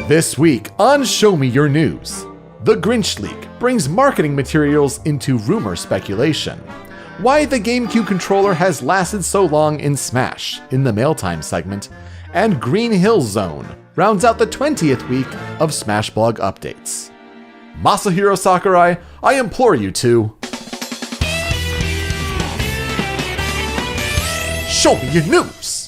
This week on Show Me Your News, the Grinch Leak brings marketing materials into rumor speculation. Why the GameCube controller has lasted so long in Smash in the MAILTIME segment, and Green Hill Zone rounds out the 20th week of Smash Blog updates. Masahiro Sakurai, I implore you to... Show me your news!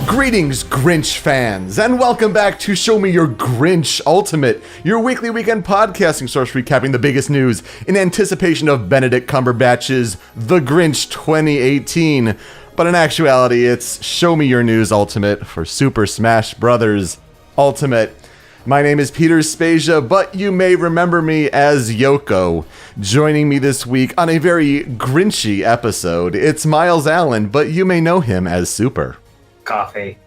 Greetings, Grinch fans, and welcome back to Show Me Your Grinch Ultimate, your weekly weekend podcasting source recapping the biggest news in anticipation of Benedict Cumberbatch's The Grinch 2018. But in actuality, it's Show Me Your News Ultimate for Super Smash Bros. Ultimate. My name is Peter Spezia, but you may remember me as Youko. Joining me this week on a very Grinchy episode, it's Miles Allen, but you may know him as Super. Coffee.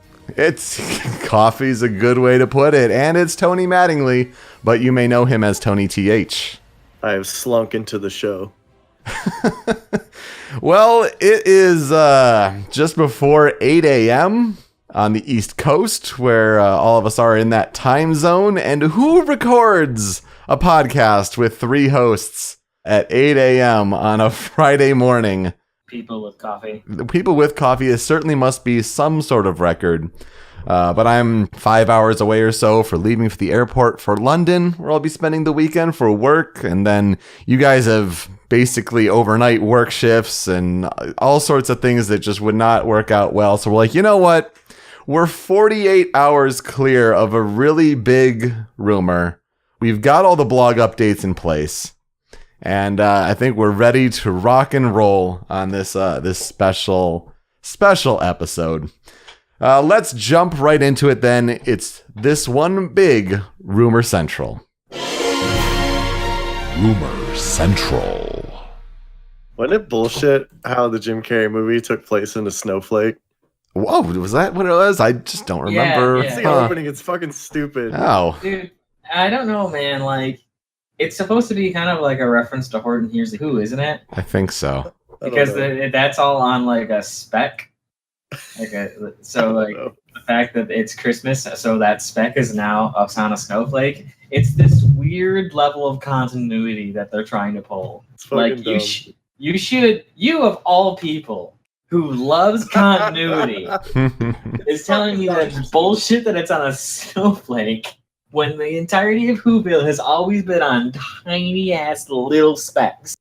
Coffee's a good way to put it, and it's Tony Mattingly, but you may know him as TonyTH. I have slunk into the show. Well, it is just before 8 a.m. on the East Coast, where all of us are in that time zone, and who records a podcast with three hosts at 8 a.m. on a Friday morning? People with coffee. The people with coffee, it certainly must be some sort of record. But I'm 5 hours away or so for leaving for the airport for London, where I'll be spending the weekend for work. And then you guys have basically overnight work shifts and all sorts of things that just would not work out well. So we're like, you know what? We're 48 hours clear of a really big rumor. We've got all the blog updates in place. And I think we're ready to rock and roll on this special episode. Let's jump right into it then. It's this one big Rumor Central. Rumor Central. Wasn't it bullshit how the Jim Carrey movie took place in a snowflake? Whoa, was that what it was? I just don't remember. Yeah. It's the opening. It's fucking stupid. Oh. Dude, I don't know, man. Like, it's supposed to be kind of like a reference to Horton Hears the Who, isn't it? I think so. Because that's all on like a spec. The fact that it's Christmas, so that speck is now up on a snowflake. It's this weird level of continuity that they're trying to pull. Like dumb. You of all people who loves continuity is telling me that it's bullshit that it's on a snowflake. When the entirety of Whoville has always been on tiny-ass little specks.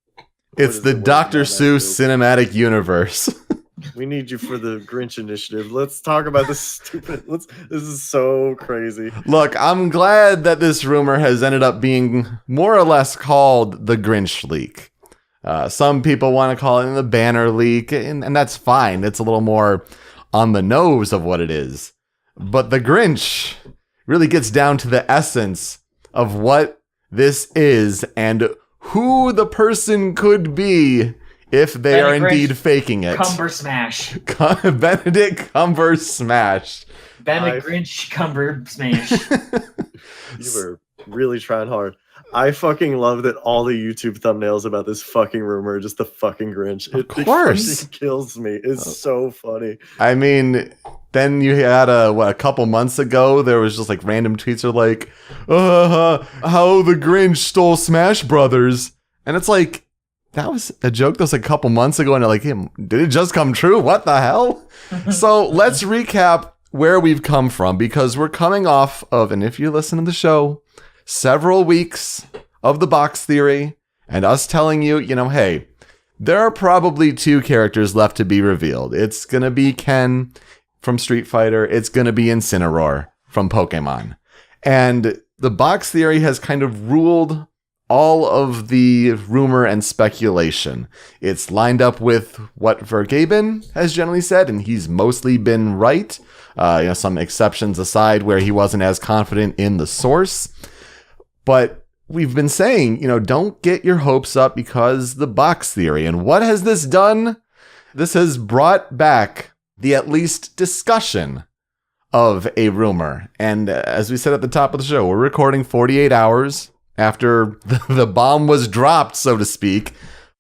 It's the Dr. Seuss cinematic universe. We need you for the Grinch initiative. Let's talk about this stupid... This is so crazy. Look, I'm glad that this rumor has ended up being more or less called the Grinch Leak. Some people want to call it the Banner Leak, and that's fine. It's a little more on the nose of what it is. But the Grinch really gets down to the essence of what this is and who the person could be if they are indeed faking it. Cumber Smash. Benedict Cumber Smash. Benedict Grinch Cumber Smash. You were really trying hard. I fucking love that all the YouTube thumbnails about this fucking rumor are just the fucking Grinch. Of course. It fucking kills me. It's so funny. I mean... Then you had a couple months ago, there was just like random tweets are like, how the Grinch stole Smash Brothers. And it's like, that was a joke that was a couple months ago. And they're like, hey, did it just come true? What the hell? So let's recap where we've come from, because we're coming off of, and if you listen to the show, several weeks of the box theory and us telling you, hey, there are probably two characters left to be revealed. It's going to be Ken from Street Fighter, it's going to be Incineroar from Pokemon. And the box theory has kind of ruled all of the rumor and speculation. It's lined up with what Vergaben has generally said, and he's mostly been right. Some exceptions aside where he wasn't as confident in the source. But we've been saying, don't get your hopes up because the box theory. And what has this done? This has brought back the at least discussion of a rumor. And as we said at the top of the show, we're recording 48 hours after the bomb was dropped, so to speak.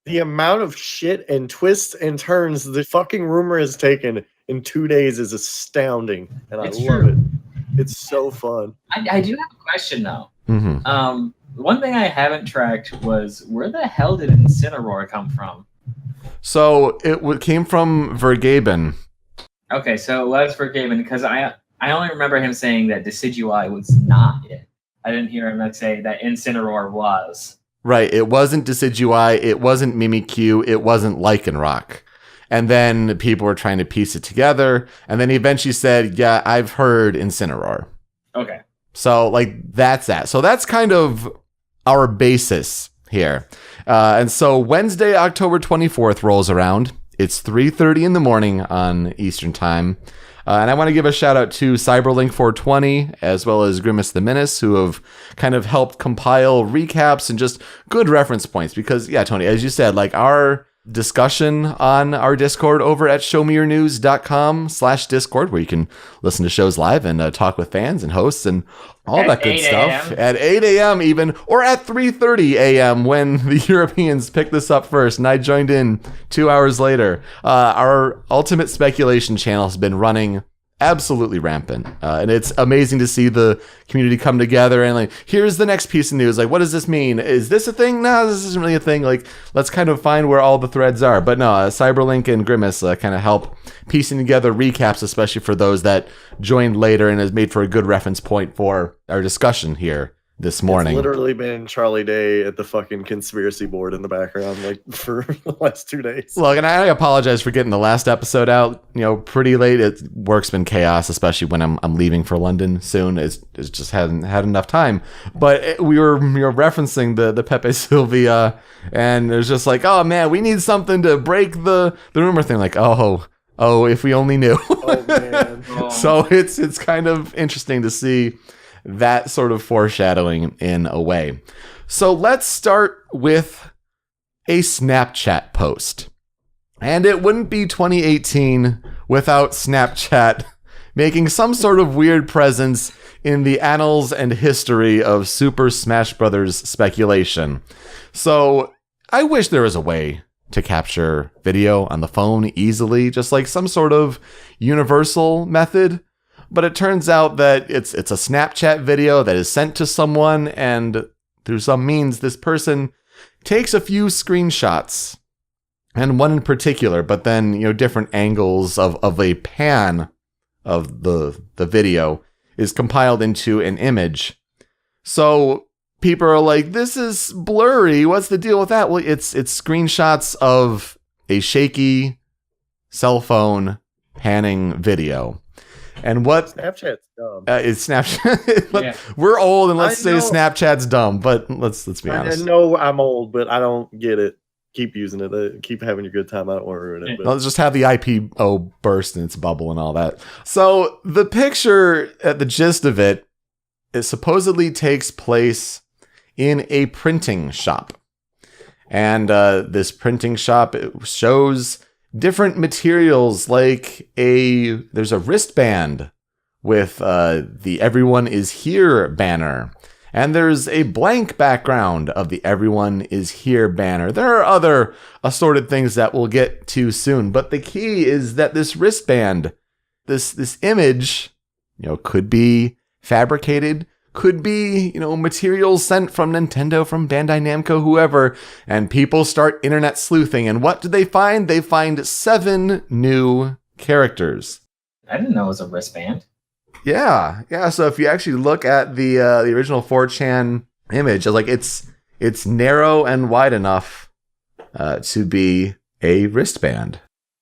The amount of shit and twists and turns the fucking rumor has taken in 2 days is astounding, and I love it. It's so fun. I do have a question though. Mm-hmm. One thing I haven't tracked was where the hell did Incineroar come from? So it came from Vergaben. Okay, so it was Vergaben because I only remember him saying that Decidueye was not it. I didn't hear him say that Incineroar was. Right, it wasn't Decidueye, it wasn't Mimikyu, it wasn't Lycanroc. And then people were trying to piece it together, and then he eventually said, yeah, I've heard Incineroar. Okay. So, like, that's that. So that's kind of our basis here. And so Wednesday, October 24th rolls around. It's 3:30 in the morning on Eastern Time. And I want to give a shout out to Cyberlink420 as well as Grimace the Menace, who have kind of helped compile recaps and just good reference points. Because, yeah, Tony, as you said, like our discussion on our Discord over at showmeyournews.com/Discord, where you can listen to shows live and talk with fans and hosts and all At that good 8 stuff a.m. at 8 a.m. even, or at 3:30 a.m. when the Europeans picked this up first and I joined in 2 hours later. Our Ultimate Speculation channel has been running absolutely rampant, and it's amazing to see the community come together and like, here's the next piece of news, like, what does this mean? Is this a thing? No, this isn't really a thing. Like, let's kind of find where all the threads are. But no, Cyberlink and Grimace kind of help piecing together recaps, especially for those that joined later, and has made for a good reference point for our discussion here this morning. It's literally been Charlie Day at the fucking conspiracy board in the background, like, for the last 2 days. Look, and I apologize for getting the last episode out, pretty late. Work's been chaos, especially when I'm leaving for London soon. It just hadn't had enough time. But we were referencing the Pepe Sylvia, and it was just like, oh man, we need something to break the rumor thing. Like, oh, if we only knew. Oh man. So it's kind of interesting to see that sort of foreshadowing in a way. So let's start with a Snapchat post. And it wouldn't be 2018 without Snapchat making some sort of weird presence in the annals and history of Super Smash Bros. Speculation. So I wish there was a way to capture video on the phone easily, just like some sort of universal method. But it turns out that it's a Snapchat video that is sent to someone, and through some means, this person takes a few screenshots, and one in particular, but then, different angles of a pan of the video is compiled into an image. So people are like, this is blurry. What's the deal with that? Well, it's screenshots of a shaky cell phone panning video. And what Snapchat's dumb. It's Snapchat. Yeah. We're old, and let's say know. Snapchat's dumb. But let's be honest. I know I'm old, but I don't get it. Keep using it. Keep having a good time. I don't want to ruin it. But. Let's just have the IPO burst in its bubble and all that. So the picture, the gist of it, supposedly takes place in a printing shop, and this printing shop shows different materials, like there's a wristband with the Everyone is Here banner. And there's a blank background of the Everyone is Here banner. There are other assorted things that we'll get to soon. But the key is that this wristband, this image, could be fabricated, could be, materials sent from Nintendo, from Bandai Namco, whoever, and people start internet sleuthing. And what do they find? They find 7 new characters. I didn't know it was a wristband. Yeah. So if you actually look at the original 4chan image, it's narrow and wide enough to be a wristband.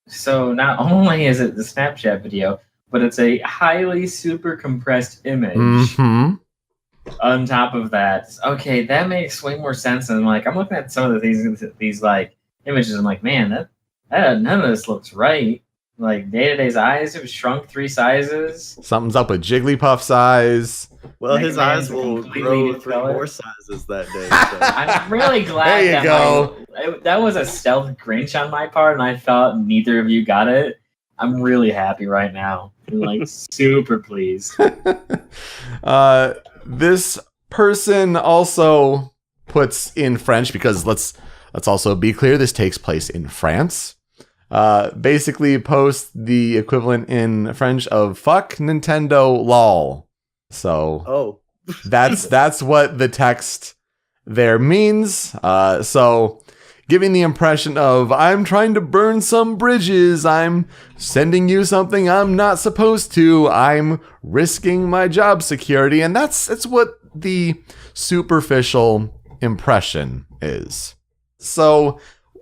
So not only is it the Snapchat video, but it's a highly super compressed image. Mm-hmm. On top of that, okay, that makes way more sense. And I'm looking at some of these like images. I'm like, man, that none of this looks right. Like Day-to-Day's eyes have shrunk 3 sizes. Something's up with Jigglypuff's eyes. Well, Mega his Man's eyes will completely grow new 3 color. more sizes that day. So. I'm really glad There you go. that was a stealth Grinch on my part, and I thought neither of you got it. I'm really happy right now. I'm super pleased. This person also puts in French, because let's also be clear, this takes place in France. Basically posts the equivalent in French of "fuck Nintendo lol." So that's what the text there means. So giving the impression of, I'm trying to burn some bridges, I'm sending you something I'm not supposed to, I'm risking my job security, and that's what the superficial impression is. So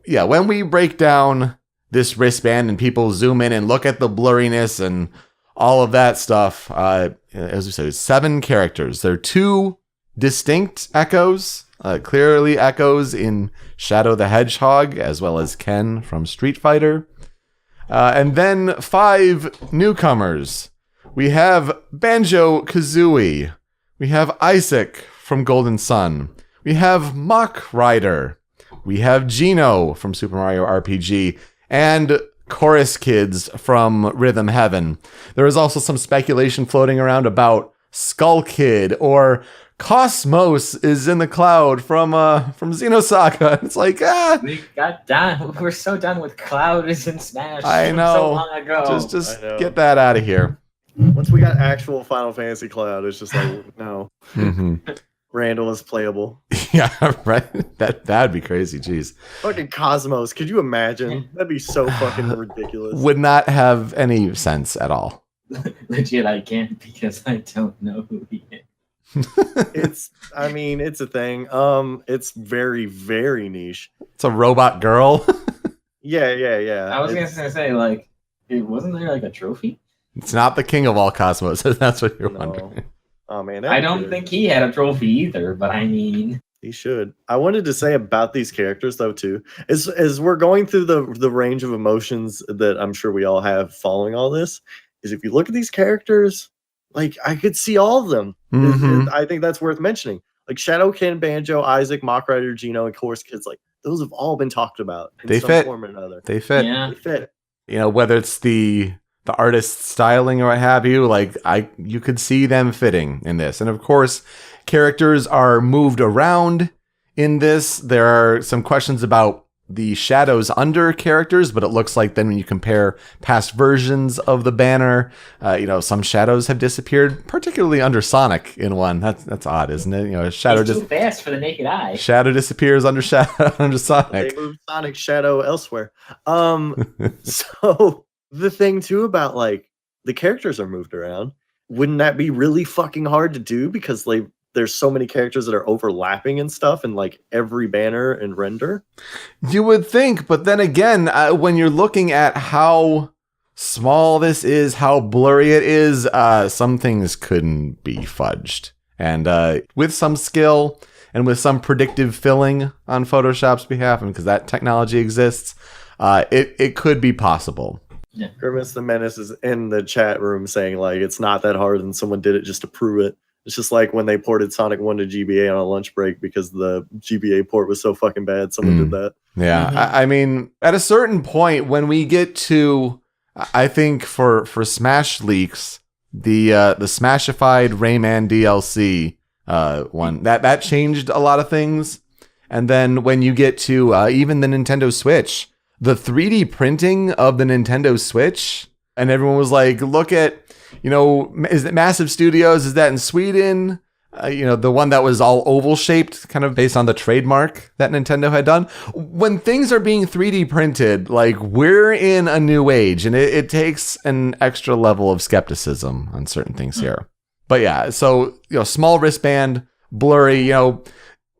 yeah, when we break down this wristband and people zoom in and look at the blurriness and all of that stuff, as we said, 7 characters. There are 2 distinct echoes, clearly echoes in Shadow the Hedgehog, as well as Ken from Street Fighter. And then 5 newcomers. We have Banjo-Kazooie. We have Isaac from Golden Sun. We have Mach Rider. We have Gino from Super Mario RPG. And Chorus Kids from Rhythm Heaven. There is also some speculation floating around about Skull Kid, or Cosmos is in the cloud from Xenosaga. It's like, we got done. We're so done with Cloud is in Smash. I know. So long ago. Just get that out of here. Once we got actual Final Fantasy Cloud, it's just like, no. Mm-hmm. Randall is playable. Yeah, right. That'd be crazy. Jeez. Fucking Cosmos. Could you imagine? That'd be so fucking ridiculous. Would not have any sense at all. Legit, I can't, because I don't know who he is. It's a thing. It's very, very niche. It's a robot girl. Yeah. I was gonna say, like, wasn't there like a trophy? It's not the king of all Cosmos. That's what you're wondering. Oh man, I don't think he had a trophy either, but I mean, he should. I wanted to say about these characters though too, as we're going through the range of emotions that I'm sure we all have following all this, is if you look at these characters, like I could see all of them. Mm-hmm. I think that's worth mentioning. Like Shadow, Ken, Banjo, Isaac, Mach Rider, Gino, and Chorus Kids, like those have all been talked about in some fit. form or another. They fit. Yeah. They fit. You know, whether it's the artist's styling or what have you, like you could see them fitting in this. And of course, characters are moved around in this. There are some questions about the shadows under characters, but it looks like then when you compare past versions of the banner, some shadows have disappeared, particularly under Sonic in one. That's odd, isn't it? You know, a shadow too fast for the naked eye. Shadow disappears under under Sonic. They moved Sonic's shadow elsewhere. So the thing too about like the characters are moved around, wouldn't that be really fucking hard to do, because there's so many characters that are overlapping and stuff in like every banner and render? You would think, but then again, when you're looking at how small this is, how blurry it is, some things couldn't be fudged. And with some skill and with some predictive filling on Photoshop's behalf, and because that technology exists, it could be possible. Yeah. Grimace the Menace is in the chat room saying like it's not that hard and someone did it just to prove it. It's just like when they ported Sonic 1 to GBA on a lunch break because the GBA port was so fucking bad, someone did that. Yeah, Mm-hmm. I mean, at a certain point, when we get to, I think for Smash leaks, the Smashified Rayman DLC one, that changed a lot of things. And then when you get to even the Nintendo Switch, the 3D printing of the Nintendo Switch, and everyone was like, look at, is it Massive Studios? Is that in Sweden? The one that was all oval shaped, kind of based on the trademark that Nintendo had done. When things are being 3D printed, like we're in a new age, and it takes an extra level of skepticism on certain things here. But yeah, so, small wristband, blurry,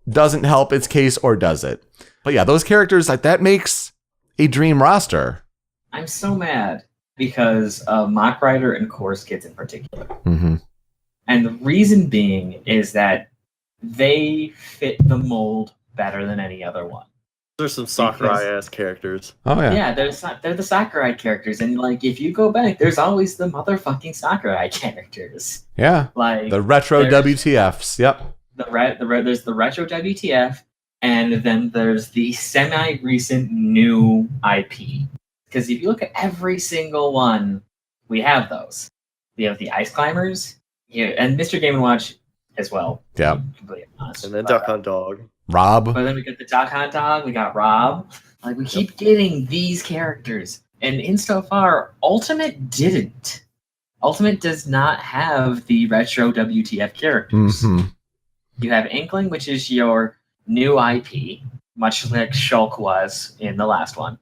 doesn't help its case, or does it? But yeah, those characters, like that makes a dream roster. I'm so mad because of Mach Rider and Chorus Kids in particular. Mm-hmm. And the reason being is that they fit the mold better than any other one. There's some Sakurai-ass characters. Oh, yeah. Yeah, they're the Sakurai characters. And, like, if you go back, there's always the motherfucking Sakurai characters. Yeah. Like The retro WTFs. Yep. There's the retro WTF, and then there's the semi-recent new IP. Because if you look at every single one, we have those. We have the Ice Climbers, and Mr. Game & Watch as well. Yeah. to be completely honest. And then Duck Hunt Dog. Rob. But then we got the Duck Hunt Dog. We got Rob. Like we keep getting these characters, and insofar, Ultimate didn't. Ultimate does not have the retro WTF characters. Mm-hmm. You have Inkling, which is your new IP, much like Shulk was in the last one.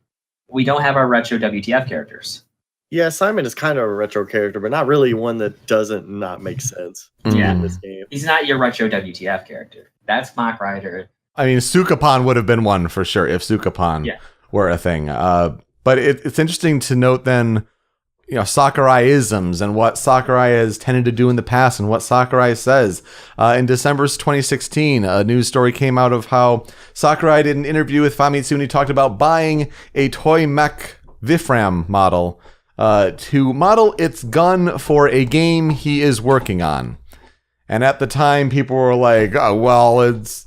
We don't have our retro WTF characters. Yeah, Simon is kind of a retro character, but not really one that doesn't not make sense Yeah. in this game. He's not your retro WTF character. That's Mock Rider. I mean, Sukapan would have been one for sure if Sukapan were a thing. But it's interesting to note then, Sakurai-isms and what Sakurai has tended to do in the past and what Sakurai says. In December 2016, a news story came out of how Sakurai did an interview with Famitsu and he talked about buying a toy mech Vifram model to model its gun for a game he is working on. And at the time, people were like, oh, well, it's,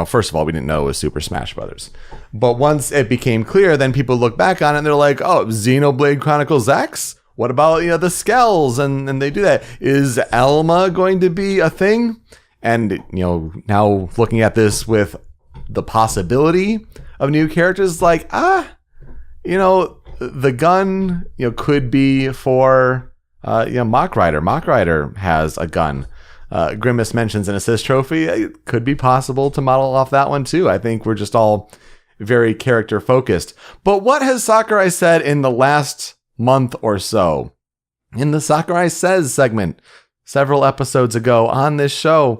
first of all, we didn't know it was Super Smash Brothers. But once it became clear, then people look back on it and they're like, oh, Xenoblade Chronicles X? What about, the Skells? And they do that. Is Elma going to be a thing? And, now looking at this with the possibility of new characters, like, the gun, could be for, Mock Rider. Mock Rider has a gun. Grimace mentions an assist trophy. It could be possible to model off that one too. I think we're just all very character focused. But what has Sakurai said in the last month or so? In the Sakurai Says segment, several episodes ago on this show,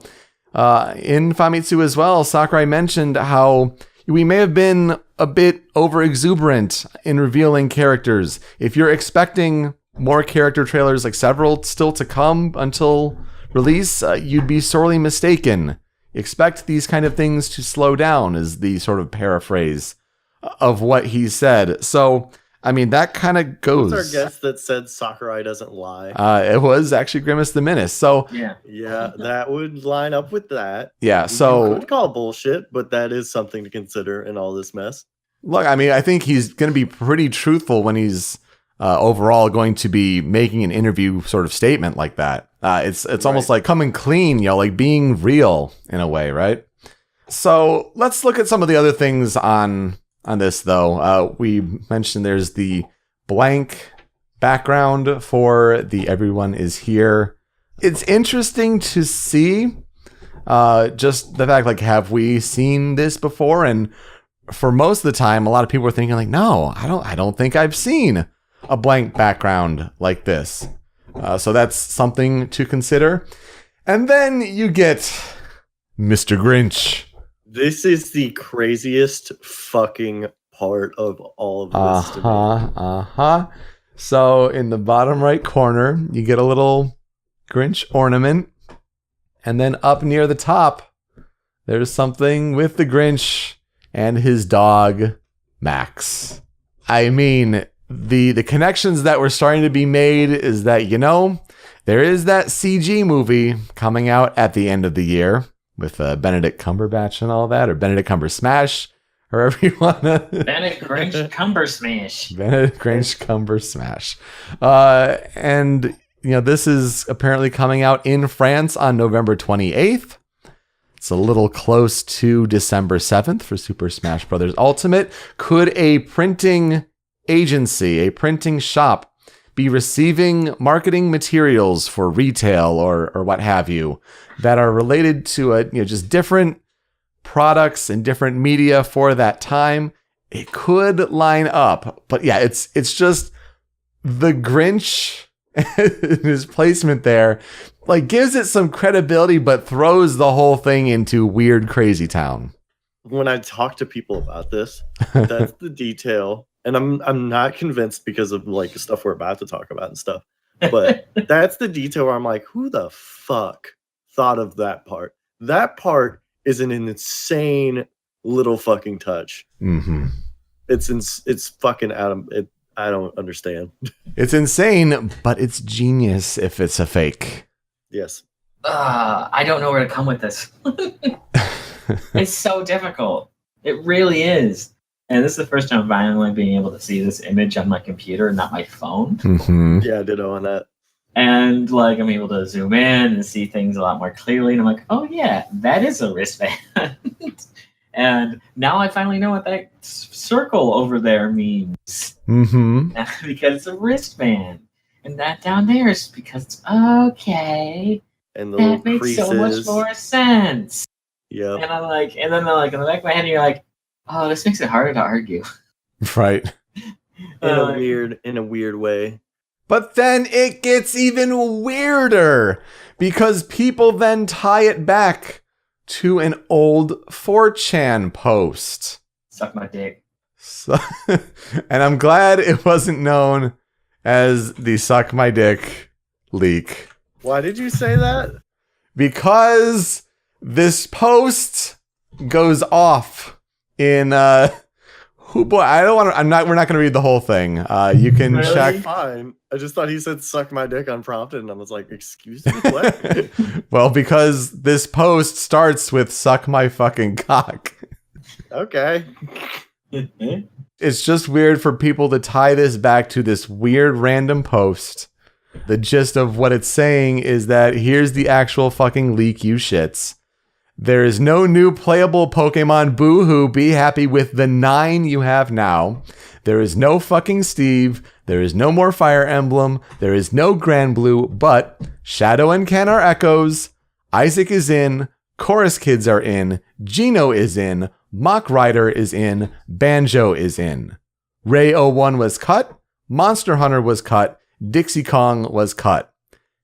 in Famitsu as well, Sakurai mentioned how we may have been a bit over exuberant in revealing characters. If you're expecting more character trailers, like several still to come until release, you'd be sorely mistaken. Expect these kind of things to slow down, is the sort of paraphrase of what he said. So, I mean, that kind of goes. What's our guest that said Sakurai doesn't lie? It was actually Grimace the Menace. So Yeah, that would line up with that. Yeah, so you could call bullshit, but that is something to consider in all this mess. Look, I mean, I think he's going to be pretty truthful when he's overall going to be making an interview sort of statement like that. It's right. Almost like coming clean, like being real in a way, right? So let's look at some of the other things on this, though. We mentioned there's the blank background for the Everyone Is Here. It's interesting to see just the fact, like, have we seen this before? And for most of the time, a lot of people are thinking like, no, I don't think I've seen a blank background like this. So that's something to consider. And then you get Mr. Grinch. This is the craziest fucking part of all of this to me. So in the bottom right corner, you get a little Grinch ornament. And then up near the top, there's something with the Grinch and his dog, Max. I mean, the connections that were starting to be made is that, there is that CG movie coming out at the end of the year with Benedict Cumberbatch and all that, or Benedict Cumbersmash, however you want to. Benedict Grinch Cumbersmash. Benedict Grinch Cumbersmash. And, this is apparently coming out in France on November 28th. It's a little close to December 7th for Super Smash Bros. Ultimate. Could a printing agency, a printing shop, be receiving marketing materials for retail or what have you that are related to just different products and different media for that time? It could line up. But yeah, it's just the Grinch and his placement there, like, gives it some credibility, but throws the whole thing into weird, crazy town. When I talk to people about this, that's the detail. And I'm not convinced because of like the stuff we're about to talk about and stuff. But that's the detail where I'm like, who the fuck thought of that part? That part is an insane little fucking touch. Mm-hmm. It's fucking I don't understand. It's insane, but it's genius if it's a fake. Yes. I don't know where to come with this. It's so difficult. It really is. And this is the first time I'm finally being able to see this image on my computer, not my phone. Mm-hmm. Yeah, ditto on that. And like I'm able to zoom in and see things a lot more clearly. And I'm like, oh yeah, that is a wristband. And now I finally know what that circle over there means. Mm-hmm. Because it's a wristband. And that down there is because it's okay. And the That little makes creases. so much more sense. Yep. And I'm like, and then like in the back of my head, you're like, oh, this makes it harder to argue. Right. In a weird way. But then it gets even weirder because people then tie it back to an old 4chan post. Suck my dick. So, and I'm glad it wasn't known as the Suck My Dick leak. Why did you say that? Because this post goes off in we're not going to read the whole thing. You can Really? check. Fine. I just thought he said suck my dick unprompted, and I was like, excuse me, what? Well, because this post starts with suck my fucking cock. Okay. It's just weird for people to tie this back to this weird random post. The gist of what it's saying is that here's the actual fucking leak, you shits. There is no new playable Pokemon. Boo-hoo. Be happy with the 9 you have now. There is no fucking Steve. There is no more Fire Emblem. There is no Granblue, but Shadow and Ken are Echoes. Isaac is in. Chorus Kids are in. Gino is in. Mach Rider is in. Banjo is in. Ray 01 was cut. Monster Hunter was cut. Dixie Kong was cut.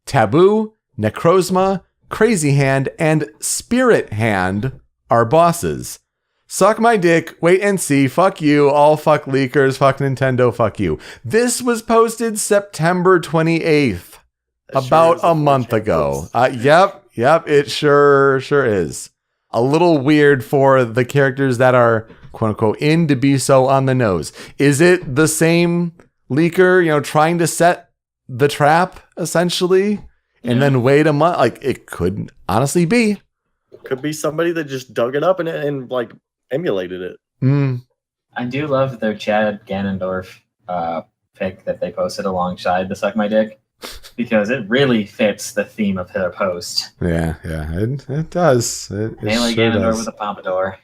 Taboo, Necrozma, Crazy Hand, and Spirit Hand are bosses. Suck my dick, wait and see, fuck you, all fuck leakers, fuck Nintendo, fuck you. This was posted September 28th, about a month ago. Yep, it sure is. A little weird for the characters that are, quote unquote, in to be so on the nose. Is it the same leaker, trying to set the trap, essentially? And then wait a month. Like, it could honestly be. Could be somebody that just dug it up and like emulated it. I do love their Chad Ganondorf pic that they posted alongside the Suck My Dick because it really fits the theme of their post. Yeah, it does. It Mainly sure Ganondorf does. with a pompadour.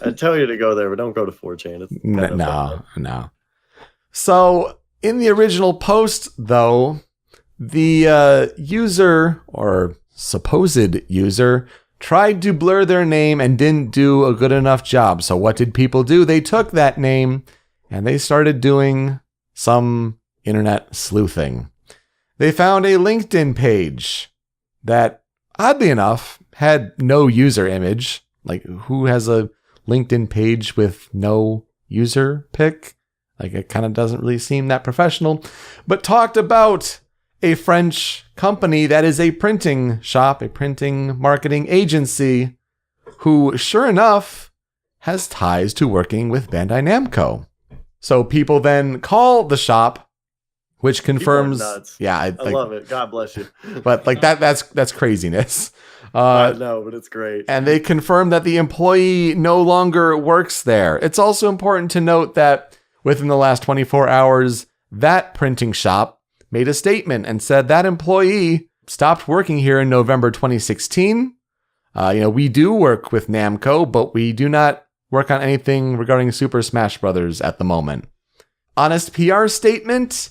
I tell you to go there, but don't go to 4chan. It's No. So, in the original post, though, the user, or supposed user, tried to blur their name and didn't do a good enough job. So what did people do? They took that name and they started doing some internet sleuthing. They found a LinkedIn page that, oddly enough, had no user image. Like, who has a LinkedIn page with no user pic? Like, it kind of doesn't really seem that professional. But talked about a French company that is a printing shop, a printing marketing agency, who, sure enough, has ties to working with Bandai Namco. So people then call the shop, which confirms... People are nuts. Yeah, I love it. God bless you. But like that's craziness. I know, but it's great. And they confirm that the employee no longer works there. It's also important to note that within the last 24 hours, that printing shop made a statement and said that employee stopped working here in November 2016. We do work with Namco, but we do not work on anything regarding Super Smash Brothers at the moment. Honest PR statement,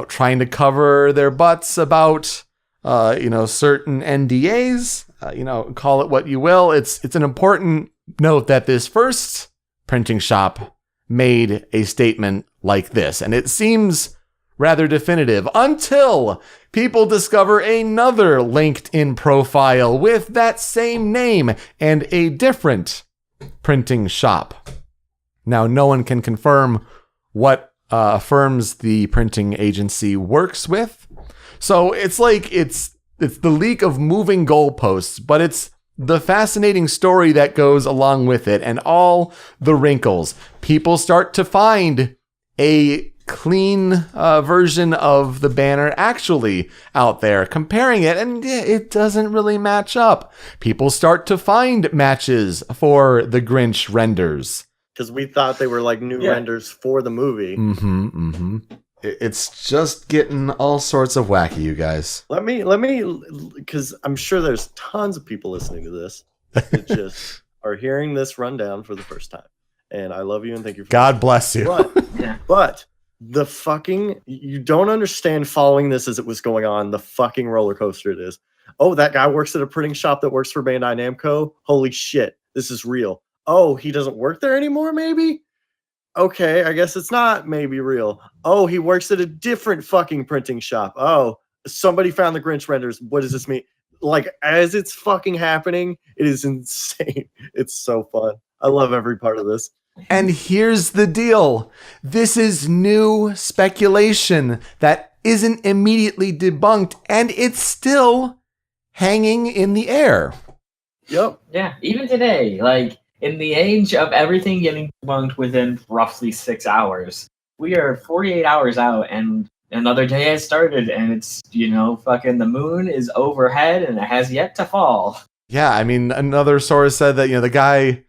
trying to cover their butts about, certain NDAs, call it what you will. It's an important note that this first printing shop made a statement like this, and it seems rather definitive until people discover another LinkedIn profile with that same name and a different printing shop. Now, no one can confirm what firms the printing agency works with. So it's like it's the leak of moving goalposts, but it's the fascinating story that goes along with it and all the wrinkles. People start to find a clean version of the banner actually out there, comparing it, and it doesn't really match up. People start to find matches for the Grinch renders. Because we thought they were like new renders for the movie. It's just getting all sorts of wacky, you guys. Let me, because I'm sure there's tons of people listening to this that just are hearing this rundown for the first time. And I love you and thank you for God bless you. But the fucking, you don't understand following this as it was going on, the fucking roller coaster it is. Oh, that guy works at a printing shop that works for Bandai Namco? Holy shit, this is real. Oh, he doesn't work there anymore, maybe? Okay, I guess it's not maybe real. Oh, he works at a different fucking printing shop. Oh, somebody found the Grinch renders. What does this mean? Like, as it's fucking happening, it is insane. It's so fun. I love every part of this. And here's the deal. This is new speculation that isn't immediately debunked, and it's still hanging in the air. Yep. Yeah, even today, like, in the age of everything getting debunked within roughly 6 hours, we are 48 hours out and another day has started and it's, fucking the moon is overhead and it has yet to fall. Yeah, I mean, another source said that, the guy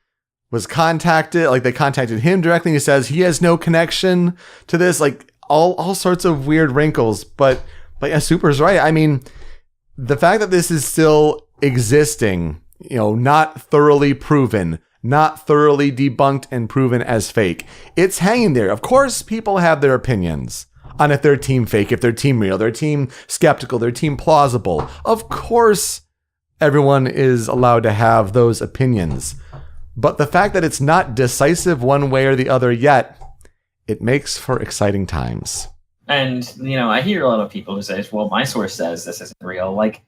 was contacted, like they contacted him directly. And he says he has no connection to this, like all sorts of weird wrinkles. But yeah, Super's right. I mean, the fact that this is still existing, not thoroughly proven, not thoroughly debunked and proven as fake. It's hanging there. Of course, people have their opinions on if they're team fake, if they're team real, their team skeptical, their team plausible. Of course, everyone is allowed to have those opinions. But the fact that it's not decisive one way or the other yet, it makes for exciting times. And, I hear a lot of people who say, well, my source says this isn't real. Like,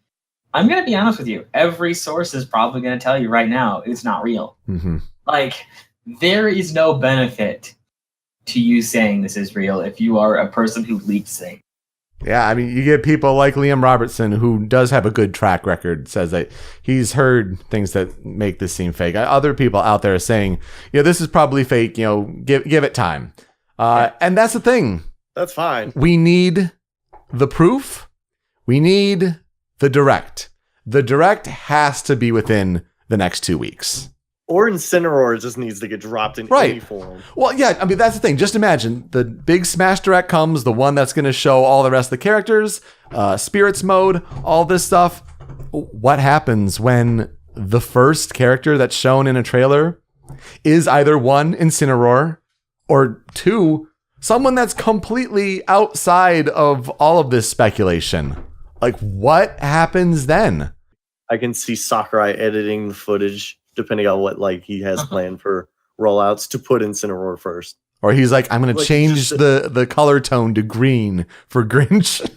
I'm going to be honest with you. Every source is probably going to tell you right now it's not real. Mm-hmm. Like, there is no benefit to you saying this is real if you are a person who leaks things. Yeah, I mean, you get people like Liam Robertson, who does have a good track record, says that he's heard things that make this seem fake. Other people out there are saying, this is probably fake, give it time. And that's the thing. That's fine. We need the proof. We need the direct. The direct has to be within the next 2 weeks. Or Incineroar just needs to get dropped in any form. Well, yeah, I mean, that's the thing. Just imagine the big Smash Direct comes, the one that's going to show all the rest of the characters, Spirits mode, all this stuff. What happens when the first character that's shown in a trailer is either one, Incineroar, or two, someone that's completely outside of all of this speculation? Like, what happens then? I can see Sakurai editing the footage, depending on what he has planned for rollouts, to put Incineroar first. Or he's like, I'm going to change the color tone to green for Grinch.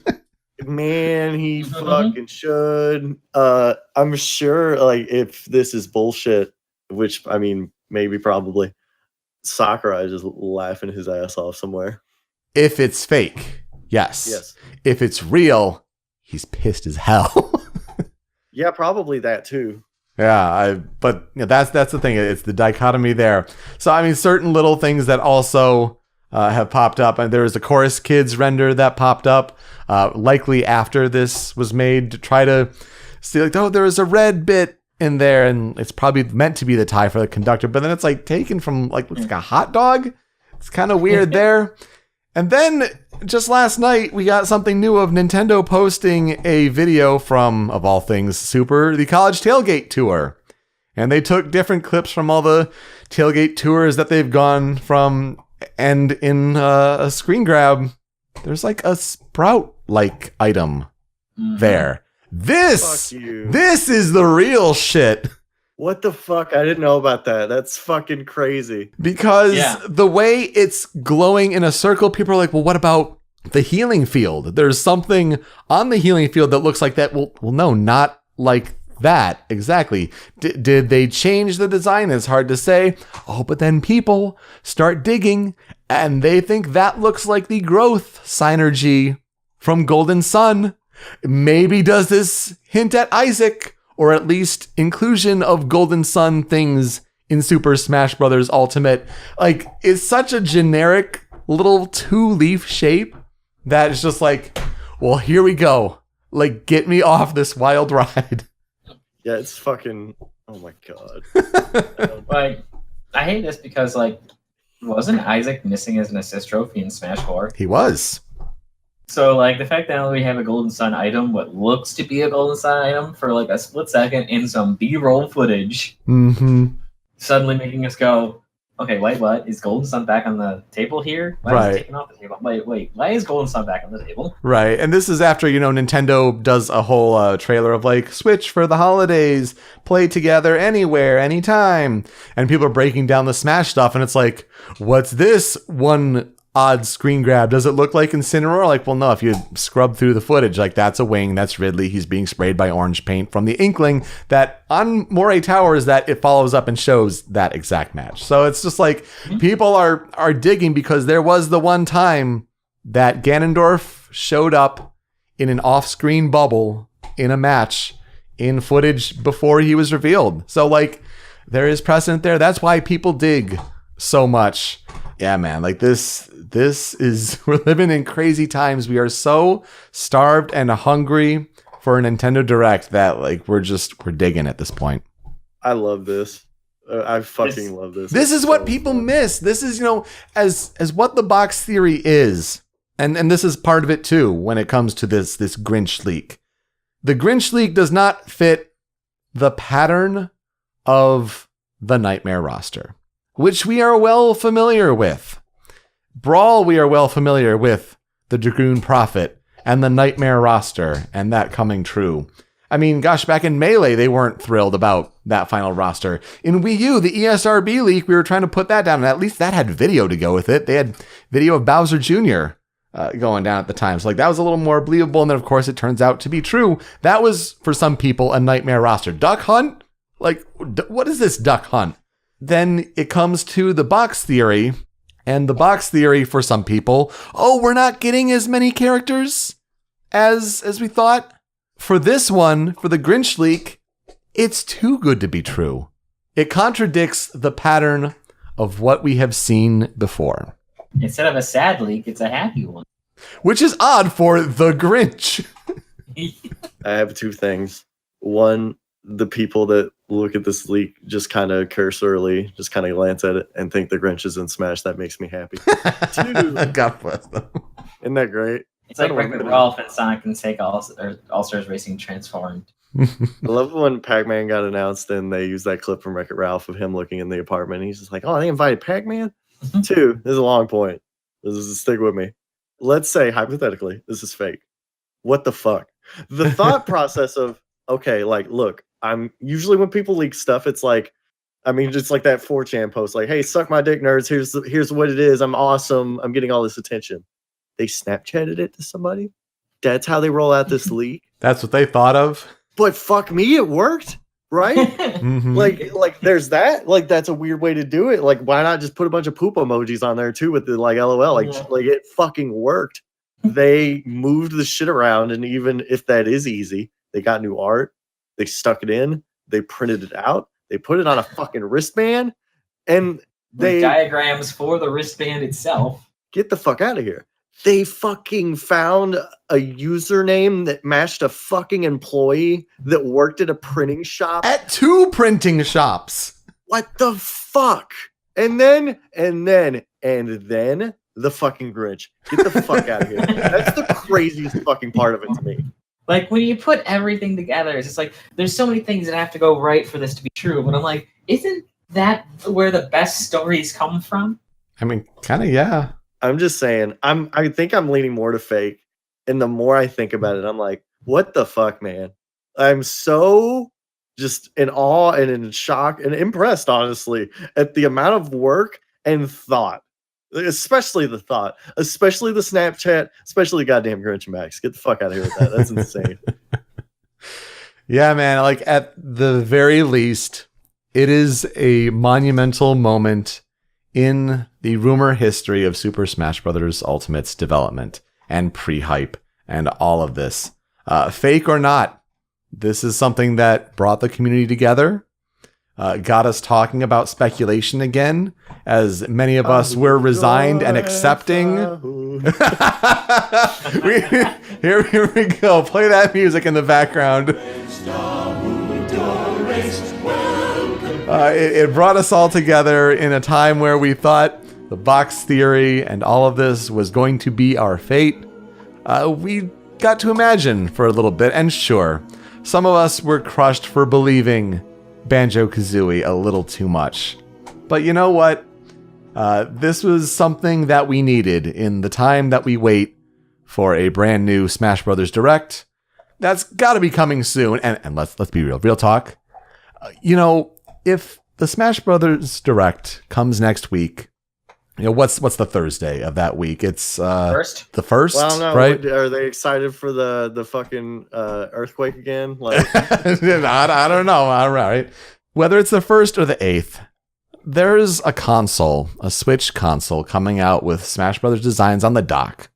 Man, he fucking should. I'm sure, if this is bullshit, which, I mean, maybe, probably, Sakurai is just laughing his ass off somewhere. If it's fake, yes. If it's real, he's pissed as hell. Yeah, probably that too. Yeah, but that's the thing. It's the dichotomy there. So, I mean, certain little things that also have popped up. And there was a Chorus Kids render that popped up, likely after this was made, to try to see, there was a red bit in there, and it's probably meant to be the tie for the conductor. But then it's taken from looks like a hot dog. It's kind of weird there. And then just last night, we got something new of Nintendo posting a video from, of all things, Super, the college tailgate tour. And they took different clips from all the tailgate tours that they've gone from. And in a screen grab, there's a Sprout-like item there. This is the real shit. What the fuck? I didn't know about that. That's fucking crazy. Because the way it's glowing in a circle, people are like, well, what about the healing field? There's something on the healing field that looks like that. Well, no, not like that. Exactly. Did they change the design? It's hard to say. Oh, but then people start digging and they think that looks like the growth synergy from Golden Sun. Maybe does this hint at Isaac? Or at least inclusion of Golden Sun things in Super Smash Bros. Ultimate. It's such a generic little 2-leaf shape that it's just well, here we go. Get me off this wild ride. Yeah, it's fucking, oh my god. I hate this because, wasn't Isaac missing as an assist trophy in Smash 4? He was. So, like, the fact that now we have a Golden Sun item, what looks to be a Golden Sun item for, like, a split second in some B-roll footage, suddenly making us go, okay, wait, what? Is Golden Sun back on the table here? Why is it taken off the table? Wait, why is Golden Sun back on the table? Right, and this is after, Nintendo does a whole trailer of, like, Switch for the holidays, play together anywhere, anytime, and people are breaking down the Smash stuff, and it's like, what's this one odd screen grab? Does it look like Incineroar? Like, well, no, if you scrub through the footage, like, that's a wing, that's Ridley, he's being sprayed by orange paint from the Inkling that on Moray Towers that it follows up and shows that exact match. So it's just like, people are digging because there was the one time that Ganondorf showed up in an off-screen bubble in a match in footage before he was revealed. So, like, there is precedent there. That's why people dig so much. Yeah, man, like this is, we're living in crazy times. We are so starved and hungry for a Nintendo Direct that, like, we're digging at this point. I love this. I fucking love this. This is what people miss. This is, as what the box theory is. And this is part of it too when it comes to this Grinch Leak. The Grinch Leak does not fit the pattern of the Nightmare roster, which we are well familiar with. Brawl, we are well familiar with the Dragoon Prophet and the Nightmare roster and that coming true. I mean, gosh, back in Melee, they weren't thrilled about that final roster. In Wii U, the ESRB leak, we were trying to put that down, and at least that had video to go with it. They had video of Bowser Jr. Going down at the time. So, like, that was a little more believable, and then, of course, it turns out to be true. That was, for some people, a Nightmare roster. Duck Hunt? Like, what is this Duck Hunt? Then it comes to the box theory, and the box theory for some people, we're not getting as many characters as we thought. For this one, for the Grinch Leak, it's too good to be true. It contradicts the pattern of what we have seen before. Instead of a sad leak, it's a happy one. Which is odd for the Grinch. I have two things. One, the people that look at this leak just kind of cursorily, just kind of glance at it and think the Grinch is in Smash. That makes me happy. Two, God bless them. Isn't that great? It's like Wreck-It Ralph and Sonic and Sega All-Stars Racing transformed. I love when Pac-Man got announced and they used that clip from Wreck-It Ralph of him looking in the apartment. He's just like, they invited Pac-Man? Two, this is a long point. This is stick with me. Let's say, hypothetically, this is fake. What the fuck? The thought process of, okay, like, look, I'm usually when people leak stuff, it's like, I mean, just like that 4chan post, like, hey, suck my dick, nerds. Here's what it is. I'm awesome. I'm getting all this attention. They Snapchatted it to somebody. That's how they roll out this leak. That's what they thought of. But fuck me, it worked, right? Mm-hmm. Like there's that. Like that's a weird way to do it. Like why not just put a bunch of poop emojis on there too with the like LOL? Like it fucking worked. They moved the shit around, and even if that is easy, they got new art. They stuck it in. They printed it out. They put it on a fucking wristband, and they diagrams for the wristband itself. Get the fuck out of here. They fucking found a username that matched a fucking employee that worked at a printing shop. At 2 printing shops. What the fuck? And then the fucking Grinch. Get the fuck out of here. That's the craziest fucking part of it to me. Like, when you put everything together, it's just like, there's so many things that have to go right for this to be true. But I'm like, isn't that where the best stories come from? I mean, kind of, yeah. I'm just saying, I think I'm leaning more to fake. And the more I think about it, I'm like, what the fuck, man? I'm so just in awe and in shock and impressed, honestly, at the amount of work and thought. Especially the thought. Especially the Snapchat. Especially goddamn Grinch and Max. Get the fuck out of here with that. That's insane. Yeah, man. Like, at the very least, it is a monumental moment in the rumor history of Super Smash Bros. Ultimate's development and pre-hype and all of this. Fake or not, this is something that brought the community together, got us talking about speculation again, as many of us were resigned and accepting. Here we go. Play that music in the background. It brought us all together in a time where we thought the box theory and all of this was going to be our fate. we got to imagine for a little bit. And sure, some of us were crushed for believing Banjo-Kazooie a little too much. But you know what? This was something that we needed in the time that we wait for a brand new Smash Brothers Direct. That's got to be coming soon. And let's be real talk. If the Smash Brothers Direct comes next week, what's the Thursday of that week? It's first. The first, well, no, right? Are they excited for the fucking earthquake again? Like, I don't know. All right. Whether it's the 1st or the 8th, there's a Switch console coming out with Smash Brothers designs on the dock.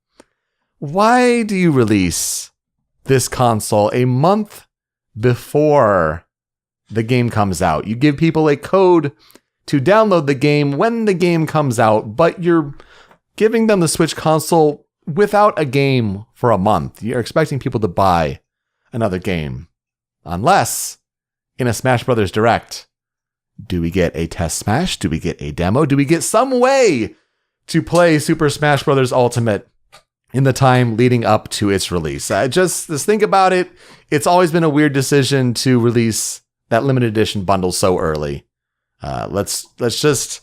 Why do you release this console a month before the game comes out? You give people a code to download the game when the game comes out, but you're giving them the Switch console without a game for a month. You're expecting people to buy another game. Unless, in a Smash Brothers Direct, do we get a test Smash? Do we get a demo? Do we get some way to play Super Smash Brothers Ultimate in the time leading up to its release? Just think about it. It's always been a weird decision to release that limited edition bundle so early. Let's just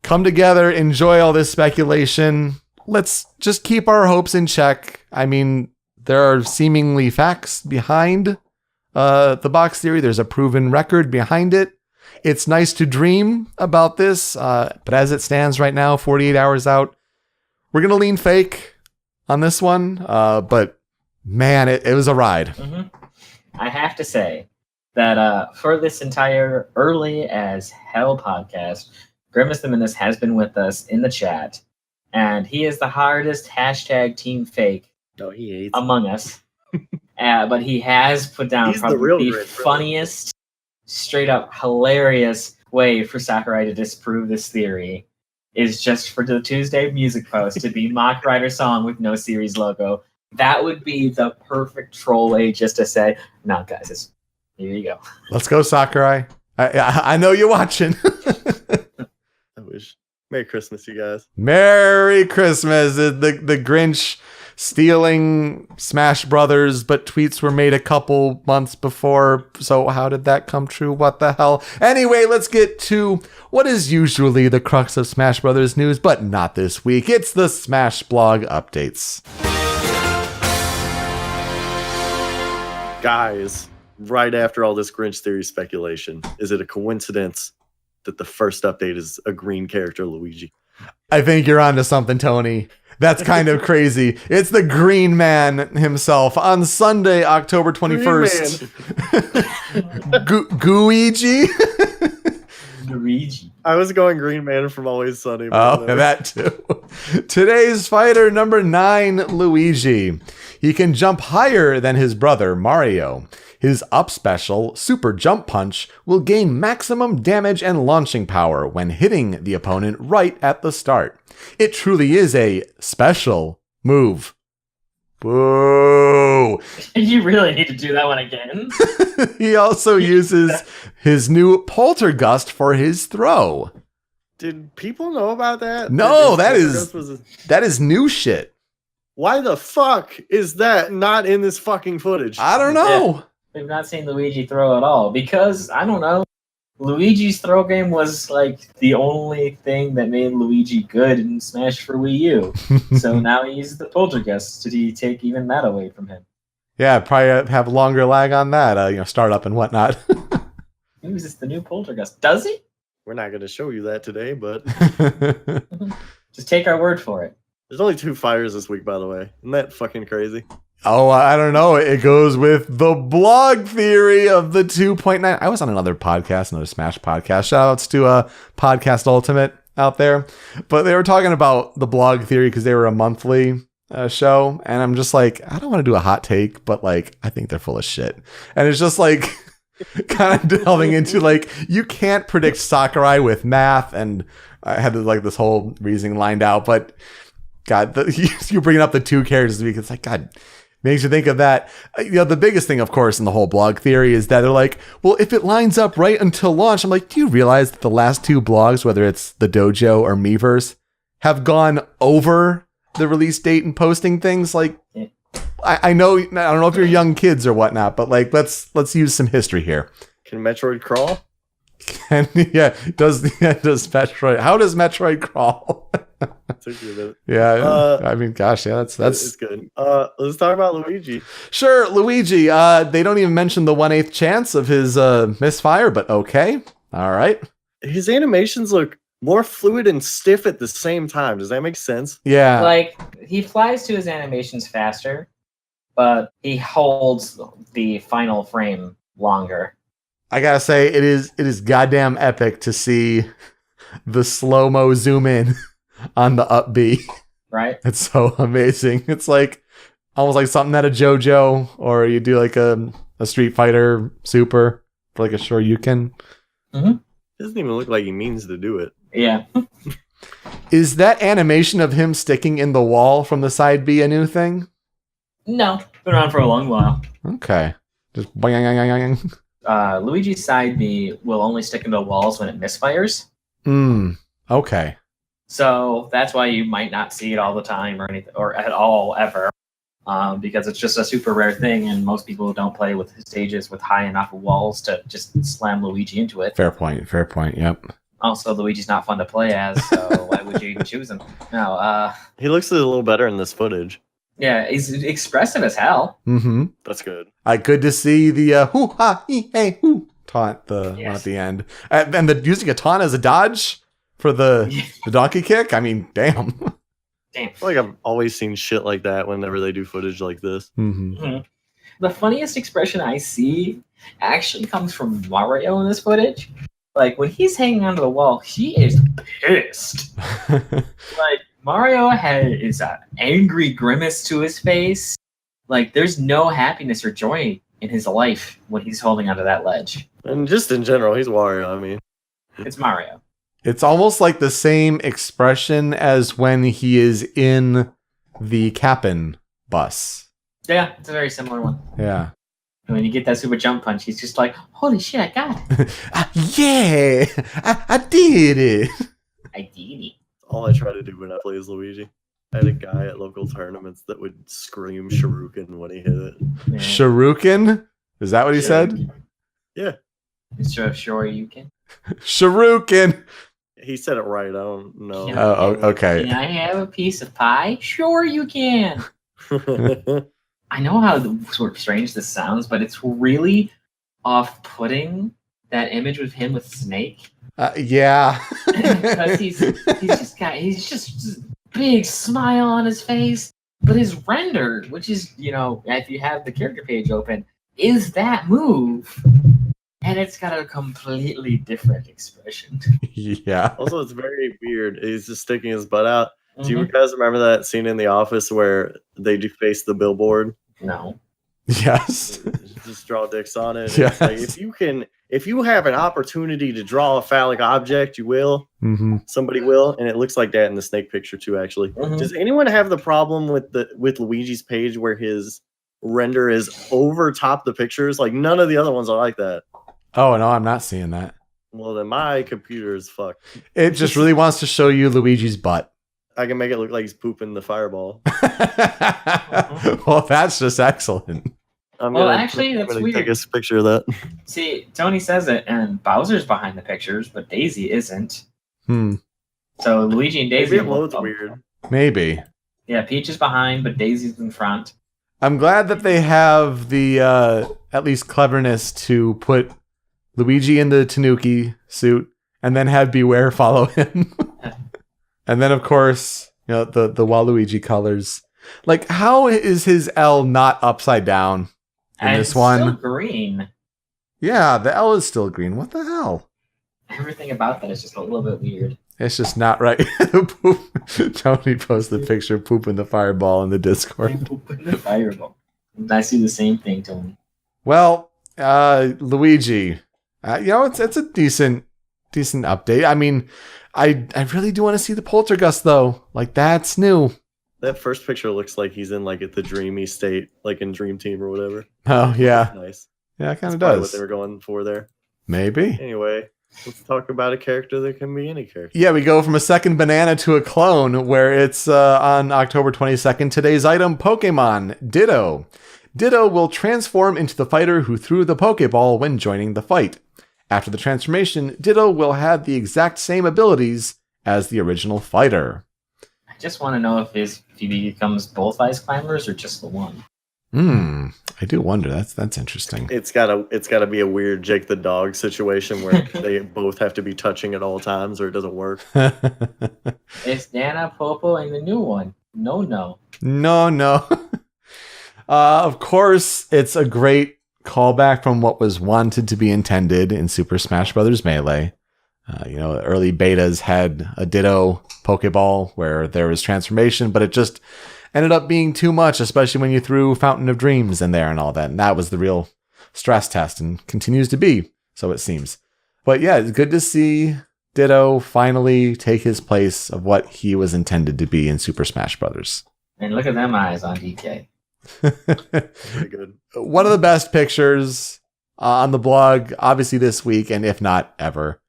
come together, enjoy all this speculation. Let's just keep our hopes in check. I mean, there are seemingly facts behind the box theory. There's a proven record behind it. It's nice to dream about this, but as it stands right now, 48 hours out, we're going to lean fake on this one. But man, it was a ride. Mm-hmm. I have to say that for this entire early as hell podcast, Grimace the Menace has been with us in the chat, and he is the hardest #team fake he hates among us. But he has put down probably the funniest, straight up hilarious way for Sakurai to disprove this theory is just for the Tuesday music post to be Mock Rider song with no series logo. That would be the perfect troll way just to say, nah, guys, here you go. Let's go, Sakurai. I know you're watching. I wish. Merry Christmas, you guys. Merry Christmas. The Grinch stealing Smash Brothers, but tweets were made a couple months before. So how did that come true? What the hell? Anyway, let's get to what is usually the crux of Smash Brothers news, but not this week. It's the Smash blog updates. Guys, right after all this Grinch theory speculation, is it a coincidence that the first update is a green character, Luigi? I think you're onto something, Tony. That's kind of crazy. It's the Green Man himself on Sunday, October 21st. Luigi? Luigi. I was going Green Man from Always Sunny. Oh, that too. Today's fighter, number 9, Luigi. He can jump higher than his brother, Mario. His up special, Super Jump Punch, will gain maximum damage and launching power when hitting the opponent right at the start. It truly is a special move. Boo! You really need to do that one again. He also uses his new Poltergust for his throw. Did people know about that? No, that is new shit. Why the fuck is that not in this fucking footage? I don't know. Yeah. We've not seen Luigi throw at all because, I don't know, Luigi's throw game was like the only thing that made Luigi good in Smash for Wii U. So now he's the Poltergust. Did he take even that away from him? Yeah, probably have longer lag on that, startup and whatnot. He uses the new Poltergust. Does he? We're not going to show you that today, but just take our word for it. There's only 2 fires this week, by the way. Isn't that fucking crazy? Oh, I don't know. It goes with the blog theory of the 2.9. I was on another podcast, another Smash podcast. Shout outs to Podcast Ultimate out there. But they were talking about the blog theory because they were a monthly show. And I'm just like, I don't want to do a hot take, but like, I think they're full of shit. And it's just like kind of delving into like, you can't predict Sakurai with math. And I had like this whole reasoning lined out. But God, you bringing up the 2 characters this week. It's like, God, makes you think of that. The biggest thing, of course, in the whole blog theory is that they're like, well, if it lines up right until launch, I'm like, do you realize that the last 2 blogs, whether it's the Dojo or Miiverse, have gone over the release date and posting things. Like, Yeah. I know, I don't know if you're young kids or whatnot, but like, let's use some history here. Can Metroid crawl? And does Metroid? How does Metroid crawl? Took you a minute. Yeah, I mean, gosh, yeah, It's that's good. Let's talk about Luigi. sure. Luigi. They don't even mention the 1/8 chance of his misfire, but okay, all right. His animations look more fluid and stiff at the same time. Does that make sense? Yeah, Like, he flies to his animations faster, but he holds the final frame longer. I gotta say, it is goddamn epic to see the slow-mo zoom in on the up B. Right? It's so amazing. It's like almost like something out of JoJo, or you do like a Street Fighter Super for like a Shoryuken. Doesn't even look like he means to do it. Yeah. Is that animation of him sticking in the wall from the side B a new thing? No, been around for a long while. Okay. Just boing. Luigi's side B will only stick into walls when it misfires. Okay. So that's why you might not see it all the time or anything, or at all ever, because it's just a super rare thing, and most people don't play with stages with high enough walls to just slam Luigi into it. Fair point. Yep. Also, Luigi's not fun to play as, so why would you even choose him? No, He looks a little better in this footage. yeah, he's expressive as hell. Mm-hmm. That's good. Good to see the hoo ha hee hey hoo taunt Yes. at the end, and the using a taunt as a dodge for the donkey kick. I mean, damn. Damn. I feel like I've always seen shit like that whenever they do footage like this. Mm-hmm. The funniest expression I see actually comes from Mario in this footage. Like, when he's hanging onto the wall, he is pissed. Like, Mario is an angry grimace to his face. Like, there's no happiness or joy in his life when he's holding onto that ledge. And just in general, he's Wario. I mean, It's Mario. It's almost like the same expression as when he is in the Cap'n bus. Yeah, it's a very similar one. Yeah. And when you get that super jump punch, he's just like, holy shit, I got it. Yeah, I did it. I did it. all I try to do when I play as Luigi. I had a guy at local tournaments that would scream Shuriken when he hit it. Yeah. Shuriken? Is that what he said? Yeah. Sure you can. Shuriken. He said it right. I don't know. Oh, okay. Can I have a piece of pie? Sure you can. I know how sort of strange this sounds, but it's really off-putting, that image with him with Snake. Yeah. Because he's just big smile on his face, but his render, which is, if you have the character page open, is that move. And it's got a completely different expression. Yeah. Also, it's very weird. He's just sticking his butt out. Do you guys remember that scene in The Office where they deface the billboard? No. Yes. Just draw dicks on it. Yes. It's like, if you have an opportunity to draw a phallic object, you will. Mm-hmm. Somebody will, and it looks like that in the Snake picture too. Actually, does anyone have the problem with Luigi's page where his render is over top the pictures? Like none of the other ones are like that. Oh no, I'm not seeing that. Well, then my computer is fucked. It just really wants to show you Luigi's butt. I can make it look like he's pooping the fireball. Well, that's just excellent. I'm That's gonna weird. take a picture of that. See, Tony says it, and Bowser's behind the pictures, but Daisy isn't. So Luigi and Daisy. Maybe it loads weird. Maybe. Yeah, Peach is behind, but Daisy's in front. I'm glad that they have the at least cleverness to put Luigi in the Tanuki suit and then have Beware follow him. And then of course, the Waluigi colors. Like, how is his L not upside down in And this it's one? still green. Yeah, the L is still green. What the hell? Everything about that is just a little bit weird. It's just not right. Tony posted the picture of pooping the fireball in the Discord. The fireball. I see the same thing, Tony. Well, Luigi, it's a decent update. I mean, I really do want to see the Poltergust though. Like, that's new. That first picture looks like he's in like at the dreamy state, like in Dream Team or whatever. Oh yeah, Nice. yeah, it kind of That's probably does. what they were going for there. Maybe. Anyway, Let's talk about a character that can be any character. Yeah, we go from a second banana to a clone, where it's on October 22nd. Today's item, Pokemon Ditto. Ditto will transform into the fighter who threw the Pokeball when joining the fight. After the transformation, Ditto will have the exact same abilities as the original fighter. I just want to know if he becomes both ice climbers or just the one. I do wonder. That's interesting. It's gotta be a weird Jake the dog situation where they both have to be touching at all times, or it doesn't work. It's Nana, Popo, and the new one. No. No. Of course, it's a great callback from what was wanted to be intended in Super Smash Bros. Melee. Early betas had a Ditto Pokeball where there was transformation, but it just ended up being too much, especially when you threw Fountain of Dreams in there and all that. And that was the real stress test and continues to be, so it seems. But yeah, it's good to see Ditto finally take his place of what he was intended to be in Super Smash Bros. And look at them eyes on DK. Pretty good. One of the best pictures on the blog, obviously this week, and if not ever.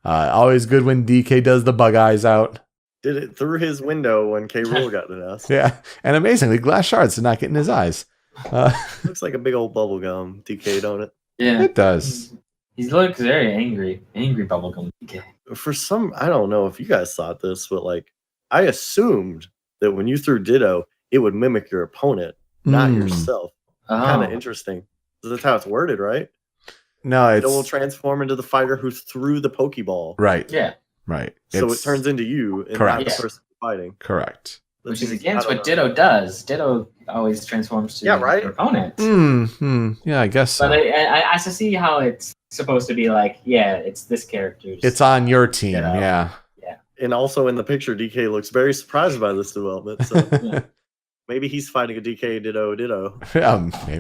Always good when DK does the bug eyes out. Did it through his window when K. Rool got announced. Yeah, and amazingly, glass shards did not get in his eyes. Looks like a big old bubble gum, DK, don't it? Yeah. It does. He looks very angry. Angry bubblegum DK. For some, I don't know if you guys thought this, but I assumed that when you threw Ditto, it would mimic your opponent, not yourself. Kind of interesting. That's how it's worded, right? No, Ditto will transform into the fighter who threw the Pokeball. Right. Yeah. Right. So it turns into you and not the person fighting. Correct. Which is against what Ditto does. Ditto always transforms to right? your opponent. Yeah, I guess so. But I see how it's supposed to be it's this character's. It's on your team, Ditto. Yeah. And also in the picture, DK looks very surprised by this development. So maybe he's fighting a DK Ditto.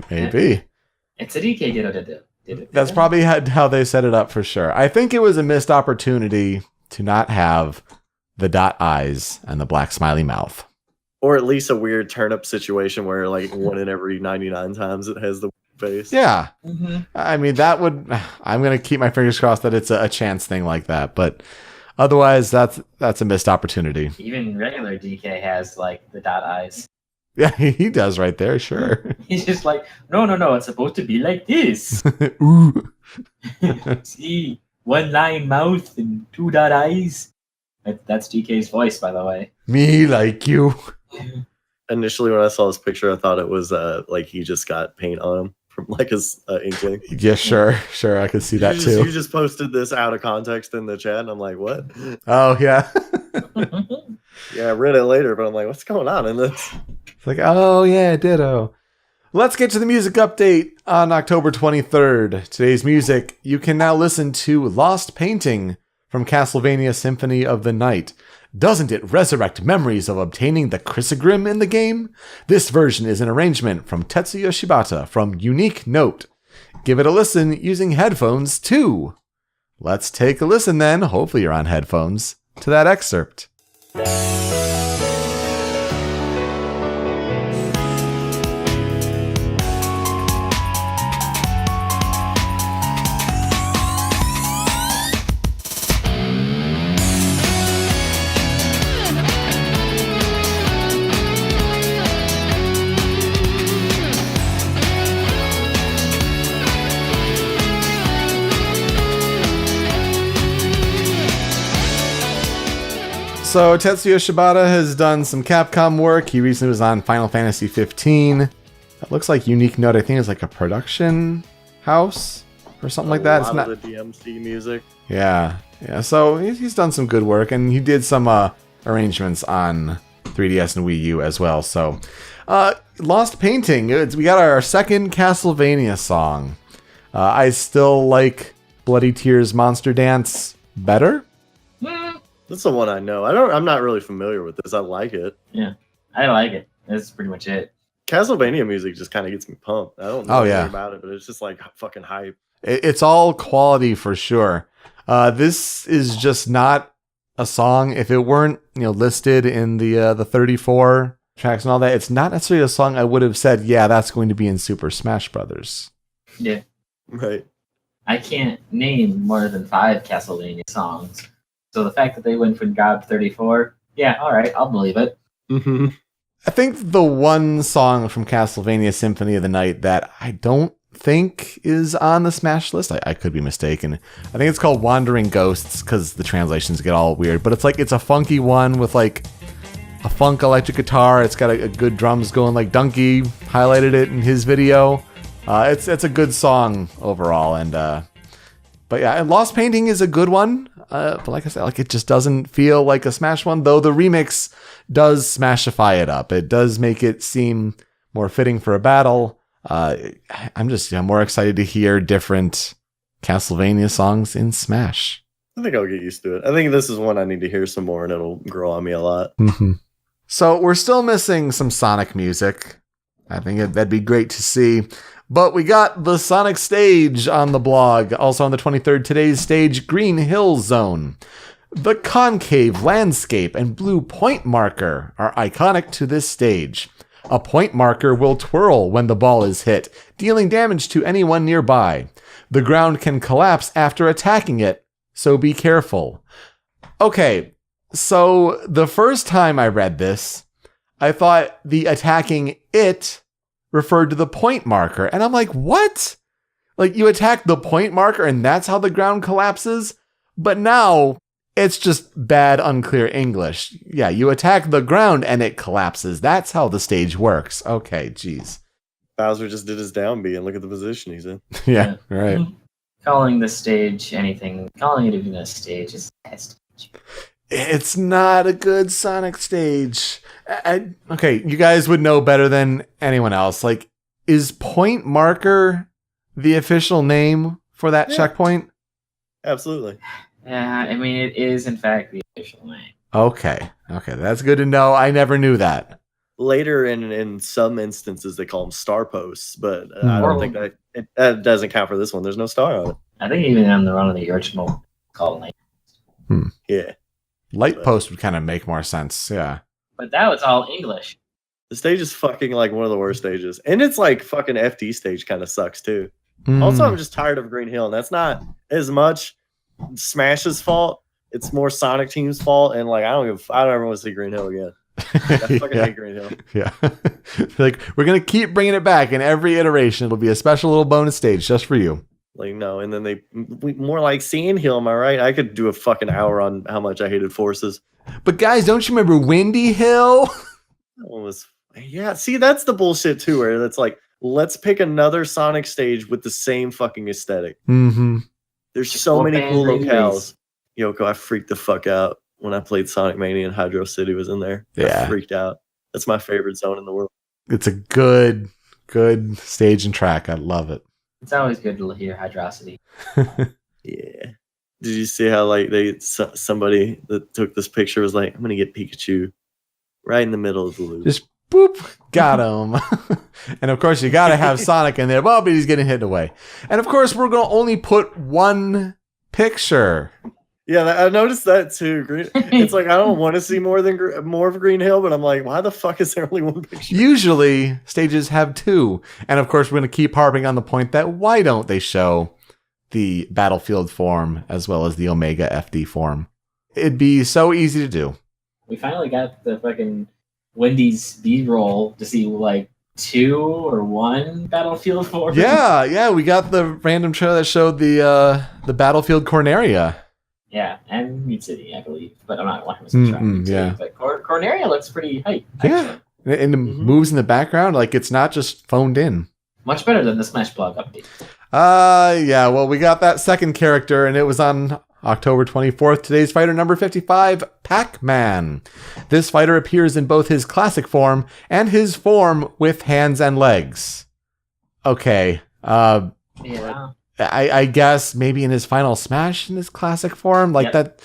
Maybe. It's a DK Ditto. That's probably how they set it up for sure. I think it was a missed opportunity to not have the dot eyes and the black smiley mouth. Or at least a weird turnip situation where one in every 99 times it has the face. Yeah. Mm-hmm. I mean, I'm going to keep my fingers crossed that it's a chance thing like that. But otherwise, that's a missed opportunity. Even regular DK has the dot eyes. Yeah, he does right there, sure. He's just no, it's supposed to be like this. Ooh. See, one line mouth and two dot eyes. That's DK's voice, by the way. Me like you. Initially, when I saw this picture, I thought it was he just got paint on him from his inkling. Yeah, sure. I could see that too. You just posted this out of context in the chat, and I'm like, what? Oh, yeah. Yeah, I read it later, but I'm like, what's going on in this? It's like, oh, yeah, Ditto. Let's get to the music update on October 23rd. Today's music, you can now listen to Lost Painting from Castlevania Symphony of the Night. Doesn't it resurrect memories of obtaining the Chrysogrim in the game? This version is an arrangement from Tetsuya Shibata from Unique Note. Give it a listen using headphones too. Let's take a listen then, hopefully you're on headphones, to that excerpt. So Tetsuya Shibata has done some Capcom work. He recently was on Final Fantasy 15. It looks like Unique Note. I think it's like a production house or something like that. It's not the DMC music. Yeah. So he's done some good work, and he did some arrangements on 3DS and Wii U as well. So Lost Painting. We got our second Castlevania song. I still like Bloody Tears Monster Dance better. That's the one I know. I'm not really familiar with this. I like it. Yeah, I like it. That's pretty much it. Castlevania music just kind of gets me pumped. I don't know anything about it, but it's just fucking hype. It's all quality for sure. This is just not a song. If it weren't, listed in the 34 tracks and all that, it's not necessarily a song I would have said, yeah, that's going to be in Super Smash Brothers. Yeah. Right. I can't name more than 5 Castlevania songs. So the fact that they went from God 34, yeah, all right, I'll believe it. Mm-hmm. I think the one song from Castlevania Symphony of the Night that I don't think is on the Smash list, I could be mistaken. I think it's called Wandering Ghosts because the translations get all weird, but it's a funky one with like a funk electric guitar. It's got a good drums going, like Donkey highlighted it in his video. It's a good song overall, and but yeah, and Lost Painting is a good one. But like I said, like it just doesn't feel like a Smash one, though the remix does smashify it up. It does make it seem more fitting for a battle. I'm more excited to hear different Castlevania songs in Smash. I think I'll get used to it. I think this is one I need to hear some more, and it'll grow on me a lot. Mm-hmm. So we're still missing some Sonic music. I think that'd be great to see. But we got the Sonic stage on the blog. Also on the 23rd, today's stage, Green Hill Zone. The concave landscape and blue point marker are iconic to this stage. A point marker will twirl when the ball is hit, dealing damage to anyone nearby. The ground can collapse after attacking it, so be careful. Okay, so the first time I read this, I thought the attacking it referred to the point marker. And I'm like, what? Like, you attack the point marker and that's how the ground collapses? But now it's just bad, unclear English. Yeah, you attack the ground and it collapses. That's how the stage works. Okay, geez. Bowser just did his down B and look at the position he's in. Yeah, right. Calling the stage anything, calling it even a stage is a stage. It's not a good Sonic stage. Okay, you guys would know better than anyone else. Like, is point marker the official name for that checkpoint? Absolutely. Yeah, I mean, it is, in fact, the official name. Okay, that's good to know. I never knew that. Later, in some instances, they call them star posts, but I don't think that doesn't count for this one. There's no star on it. I think even on the run of the original call name. Yeah. Light post would kind of make more sense, yeah. But that was all English. The stage is fucking like one of the worst stages. And it's like fucking FD stage kind of sucks too. Also, I'm just tired of Green Hill, and that's not as much Smash's fault. It's more Sonic Team's fault, and like I don't ever want to see Green Hill again. I fucking hate Green Hill. Yeah. Like, we're gonna keep bringing it back in every iteration. It'll be a special little bonus stage just for you. Like, no, and then more like Sand Hill, am I right? I could do a fucking hour on how much I hated Forces. But guys, don't you remember Windy Hill? That one was, yeah, see, that's the bullshit too, where that's like, let's pick another Sonic stage with the same fucking aesthetic. Mm-hmm. There's so many cool locales. Youko, I freaked the fuck out when I played Sonic Mania and Hydro City was in there. Yeah. I freaked out. That's my favorite zone in the world. It's a good stage and track. I love it. It's always good to hear Hydrocity. Yeah. Did you see how like somebody that took this picture was like, I'm gonna get Pikachu right in the middle of the loop. Just boop, got him. And of course you gotta have Sonic in there. Well, but he's getting hit away. And of course we're gonna only put one picture. Yeah, I noticed that too. It's like I don't want to see more of Green Hill, but I'm like, why the fuck is there only one picture? Usually stages have two, and of course we're going to keep harping on the point that why don't they show the Battlefield form as well as the Omega FD form? It'd be so easy to do. We finally got the fucking Wendy's B-roll to see like 2 or 1 Battlefield form. Yeah, we got the random trailer that showed the Battlefield Corneria. Yeah, and Mute City, I believe, but I'm not 100% sure. Yeah, but Corneria looks pretty hype. Yeah, and the moves in the background, like it's not just phoned in. Much better than the Smash Blog update. Yeah. Well, we got that second character, and it was on October 24th. Today's fighter number 55, Pac-Man. This fighter appears in both his classic form and his form with hands and legs. Okay. Yeah. I guess maybe in his final smash in his classic form, like that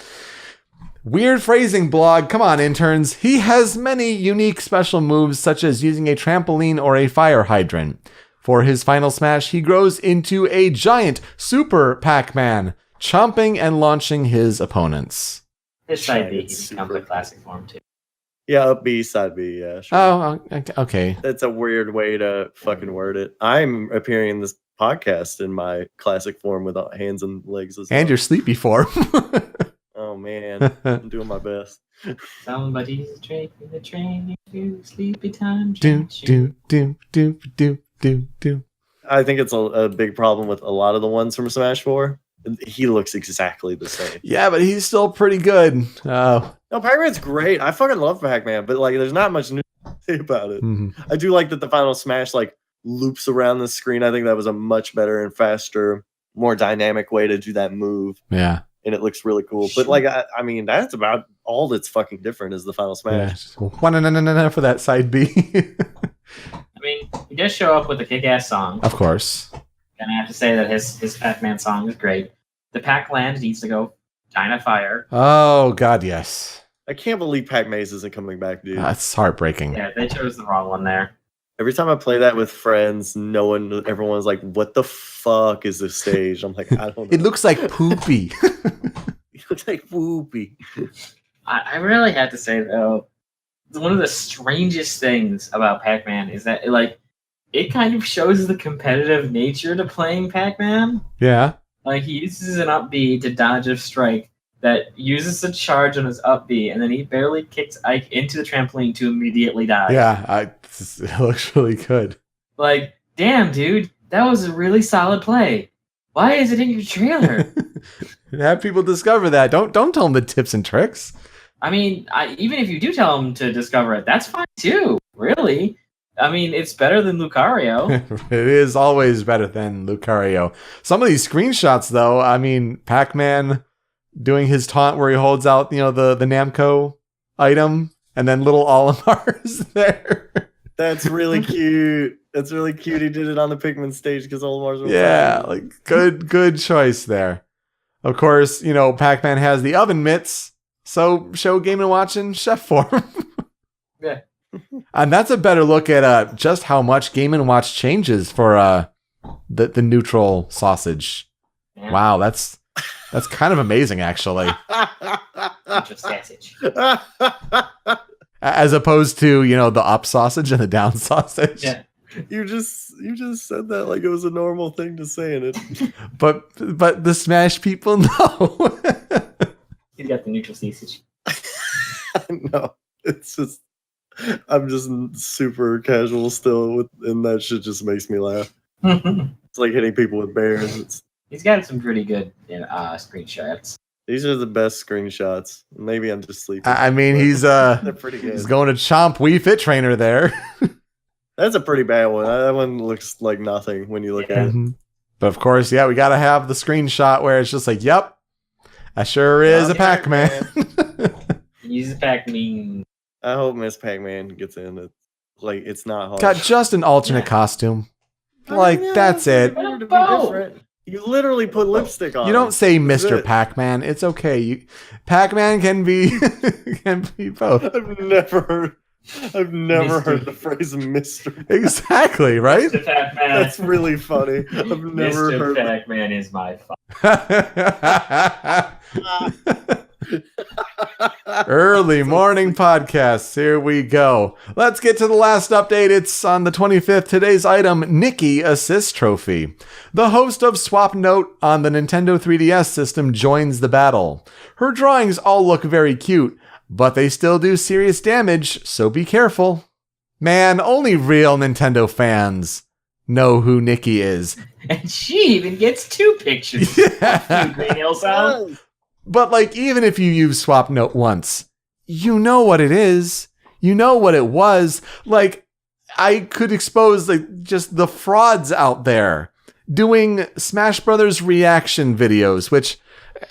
weird phrasing blog. Come on, interns. He has many unique special moves, such as using a trampoline or a fire hydrant. For his final smash, he grows into a giant Super Pac-Man, chomping and launching his opponents. His side B, he becomes a classic form too. Yeah, up B, side B, yeah. Sure. Oh, okay. That's a weird way to fucking word it. I'm appearing in this podcast in my classic form without hands and legs as And well. your sleepy form. Oh man, I'm doing my best. Somebody's taking the train to sleepy time. do, do, do, do, do, do, do. I think it's a big problem with a lot of the ones from Smash 4. He looks exactly the same. Yeah, but he's still pretty good. No, Pac-Man's great. I fucking love Pac-Man, but like, there's not much new to say about it. I do like that the final Smash like loops around the screen. I think that was a much better and faster, more dynamic way to do that move. Yeah. And it looks really cool. But like, I mean, that's about all that's fucking different is the final Smash. Yeah. For that side B. I mean, he does show up with a kick-ass song. Of course. And I have to say that his Pac-Man song is great. The Pac-Land needs to go China Fire. Oh, God, yes. I can't believe Pac-Maze isn't coming back, dude. That's heartbreaking. Yeah, they chose the wrong one there. Every time I play that with friends, everyone's like, what the fuck is this stage? I'm like, I don't know. It looks like poopy. It looks like whoopee. I really have to say, though, one of the strangest things about Pac-Man is that it kind of shows the competitive nature to playing Pac-Man. Yeah. Like, he uses an up B to dodge a strike that uses a charge on his up B, and then he barely kicks Ike into the trampoline to immediately die. Yeah, it looks really good. Like, damn, dude, that was a really solid play. Why is it in your trailer? Have people discover that. Don't tell them the tips and tricks. I mean, even if you do tell them to discover it, that's fine too, really. I mean, it's better than Lucario. It is always better than Lucario. Some of these screenshots, though, I mean, Pac-Man doing his taunt where he holds out, the Namco item, and then little Olimar's there. That's really cute. That's really cute. He did it on the Pikmin stage because Olimar's were Yeah, like good choice there. Of course, Pac-Man has the oven mitts, so show Game & Watch in chef form. Yeah. And that's a better look at just how much Game & Watch changes for the neutral sausage. Yeah. Wow, that's kind of amazing, actually. Neutral sausage. As opposed to, the up sausage and the down sausage. Yeah. You just said that like it was a normal thing to say in it. But the Smash people know. He's got the neutral sausage. No, it's just I'm just super casual still and that shit just makes me laugh. It's like hitting people with bears. He's got some pretty good screenshots. These are the best screenshots. Maybe I'm just sleeping. I mean, they're pretty good. He's going to chomp Wii Fit Trainer there. That's a pretty bad one. That one looks like nothing when you look at it. But of course, yeah, we got to have the screenshot where it's just like, yep, that sure is a Pac-Man. He's a Pac-Man. I hope Miss Pac-Man gets in it. Like, it's not hard. Got just an alternate costume. Like, that's it. To be different. You literally put lipstick on. You don't say Mr. it. Pac-Man. It's okay. Pac-Man can be both. I've never heard the phrase Mr. Exactly, right? Mr. Pac-Man. That's really funny. I've never Mr. heard Pac-Man is my Early morning podcasts. Here we go. Let's get to the last update. It's on the 25th. Today's item, Nikki Assist Trophy. The host of Swap Note on the Nintendo 3DS system joins the battle. Her drawings all look very cute, but they still do serious damage, so be careful. Man, only real Nintendo fans know who Nikki is. And she even gets 2 pictures. Yeah. Green Hill Sound. But like, even if you use Swap Note once, you know what it is. You know what it was. Like, I could expose like just the frauds out there doing Smash Brothers reaction videos, which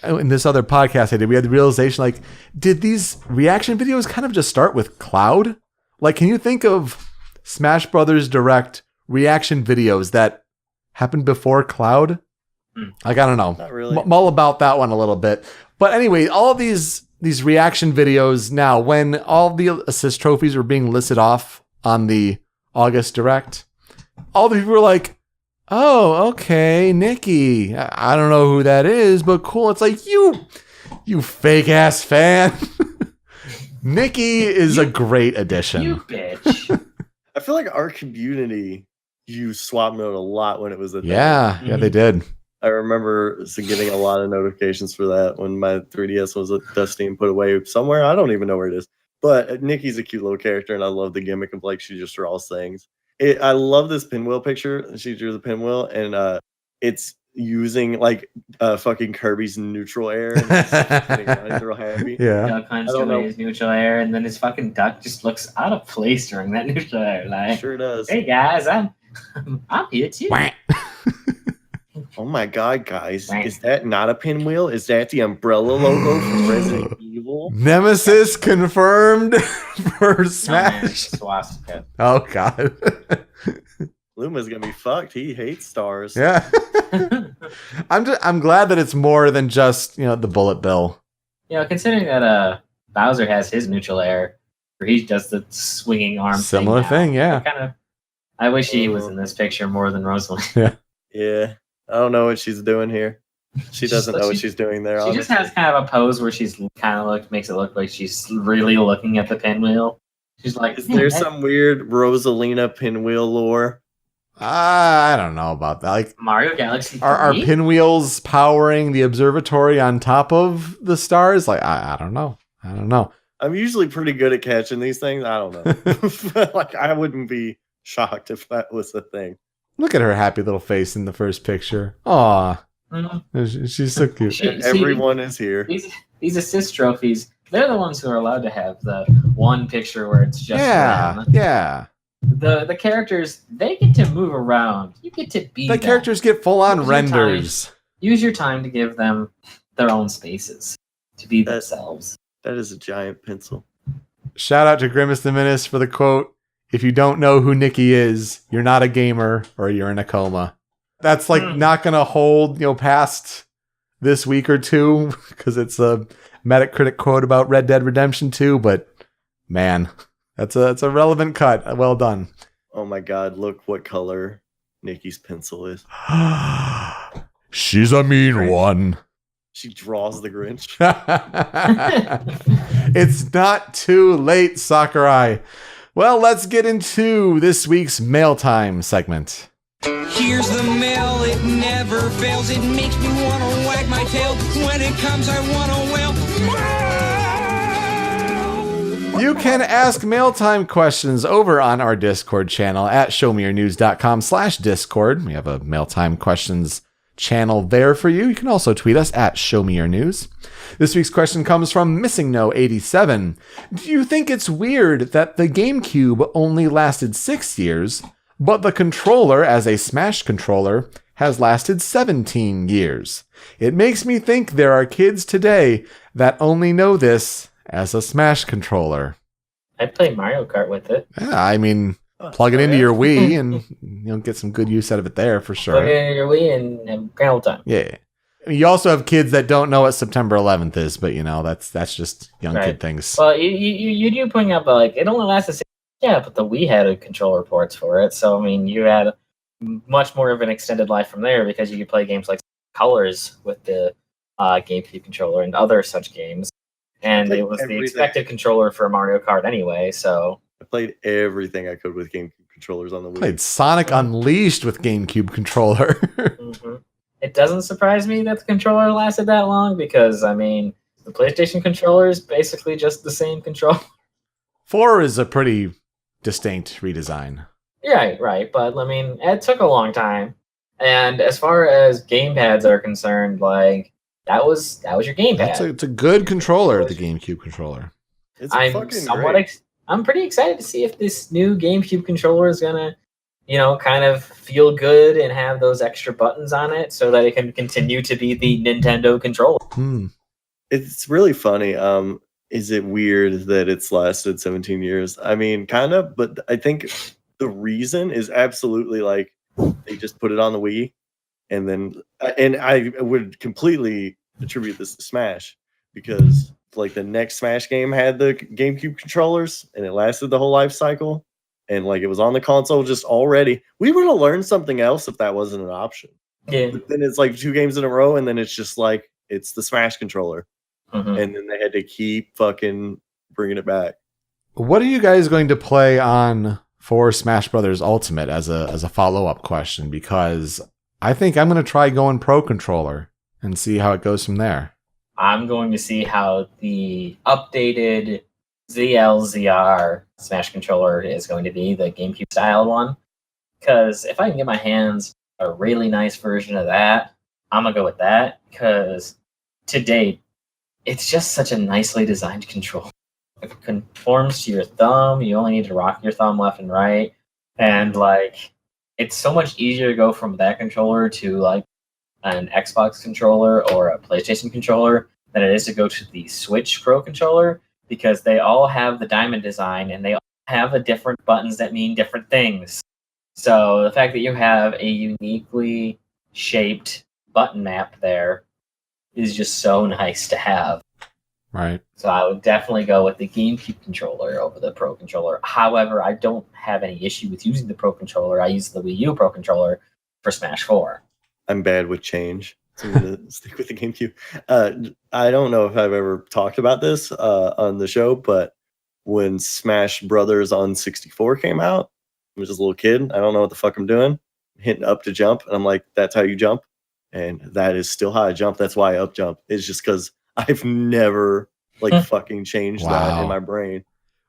in this other podcast I did, we had the realization, like, did these reaction videos kind of just start with Cloud? Like, can you think of Smash Brothers Direct reaction videos that happened before Cloud? Like, I don't know. Not really. Mull about that one a little bit. But anyway, all of these reaction videos now, when all the assist trophies were being listed off on the August Direct, all the people were like, oh, okay, Nikki. I don't know who that is, but cool. It's like, you fake ass fan. Nikki is a great addition. You bitch. I feel like our community use swap mode a lot when it was a thing. Yeah, they did. I remember getting a lot of notifications for that when my 3DS was dusty and put away somewhere. I don't even know where it is. But Nikki's a cute little character, and I love the gimmick of like she just draws things. I love this pinwheel picture. She drew the pinwheel, and it's using like fucking Kirby's neutral air. And he's real happy. Yeah. Duck Hunt's doing his neutral air, and then his fucking duck just looks out of place during that neutral air. Like, Sure does. hey guys, I'm here too. Oh my god, guys. Is that not a pinwheel? Is that the umbrella logo from Resident Evil? Nemesis confirmed for Smash. Swastika. Oh god. Luma's gonna be fucked. He hates stars. Yeah. I'm glad that it's more than just, the bullet bill. Considering that Bowser has his neutral air, where he does the swinging arm Similar thing, yeah. I wish he was in this picture more than Rosalind. Yeah. I don't know what she's doing here. She doesn't know what she's doing there. She just has kind of a pose where she's kind of makes it look like she's really looking at the pinwheel. She's like, is there some weird Rosalina pinwheel lore? I don't know about that. Like Mario Galaxy 3? Are pinwheels powering the observatory on top of the stars? Like I don't know. I'm usually pretty good at catching these things. I don't know. Like I wouldn't be shocked if that was the thing. Look at her happy little face in the first picture. Aw. Mm-hmm. She's so cute. Everyone is here. These assist trophies, they're the ones who are allowed to have the one picture where it's just them. Yeah. The characters, they get to move around. You get to be the characters get full-on renders. Use your time to give them their own spaces to be themselves. That is a giant pencil. Shout out to Grimace the Menace for the quote, "If you don't know who Nikki is, you're not a gamer or you're in a coma." That's not going to hold, past this week or two because it's a Metacritic quote about Red Dead Redemption 2, but man, that's a relevant cut. Well done. Oh my god, look what color Nikki's pencil is. She's a mean one. She draws the Grinch. It's not too late, Sakurai. Well, let's get into this week's Mail Time segment. Here's the mail, it never fails. It makes me want to wag my tail. When it comes, I want to wail. You can ask Mail Time questions over on our Discord channel at showmeyournews.com/Discord. We have a Mail Time questions channel there for you. You can also tweet us at showmeyournews. This week's question comes from MissingNo87. Do you think it's weird that the GameCube only lasted 6 years, but the controller as a Smash controller has lasted 17 years? It makes me think there are kids today that only know this as a Smash controller. I play Mario Kart with it. Yeah, I mean, plug it into your Wii and get some good use out of it there for sure. Plug it into your Wii and have grand old time. Yeah. I mean, you also have kids that don't know what September 11th is, but that's just young kid things. Well, you do bring up it only lasted 6 years. Yeah, but the Wii had controller ports for it, so I mean, you had much more of an extended life from there because you could play games like Colors with the GameCube controller and other such games, and it was the expected controller for Mario Kart anyway. So I played everything I could with GameCube controllers on the Wii. Played Sonic Unleashed with GameCube controller. Mm-hmm. It doesn't surprise me that the controller lasted that long because I mean, the PlayStation controller is basically just the same controller. 4 is a pretty distinct redesign. Right. But I mean, it took a long time. And as far as gamepads are concerned, that was your gamepad. It's a good controller, the GameCube controller. I'm pretty excited to see if this new GameCube controller is gonna, kind of feel good and have those extra buttons on it so that it can continue to be the Nintendo controller. It's really funny. Is it weird that it's lasted 17 years? I mean, kind of, but I think the reason is absolutely they just put it on the Wii, and I would completely attribute this to Smash because the next Smash game had the GameCube controllers and it lasted the whole life cycle, and it was on the console just already. We would have learned something else if that wasn't an option. Yeah. But then it's 2 games in a row, and then it's just it's the Smash controller. Mm-hmm. And then they had to keep fucking bringing it back. What are you guys going to play on for Smash Brothers Ultimate as a follow-up question, because I think I'm going to try going Pro Controller and see how it goes from there. I'm going to see how the updated ZLZR Smash controller is going to be, the GameCube style one. Because if I can get my hands a really nice version of that, I'm going to go with that. Because to date, it's just such a nicely designed controller. It conforms to your thumb. You only need to rock your thumb left and right. And like, it's so much easier to go from that controller to like an Xbox controller or a PlayStation controller than it is to go to the Switch Pro controller, because they all have the diamond design and they all have the different buttons that mean different things. So the fact that you have a uniquely shaped button map there is just so nice to have. Right. So I would definitely go with the GameCube controller over the Pro controller. However, I don't have any issue with using the Pro controller. I use the Wii U Pro controller for Smash 4. I'm bad with change, so I'm going to stick with the GameCube. I don't know if I've ever talked about this on the show, but when Smash Brothers on 64 came out, I was just a little kid. I don't know what the fuck I'm doing. Hitting up to jump, and I'm like, that's how you jump. And that is still how I jump. That's why I up jump. It's just because I've never fucking changed that in my brain.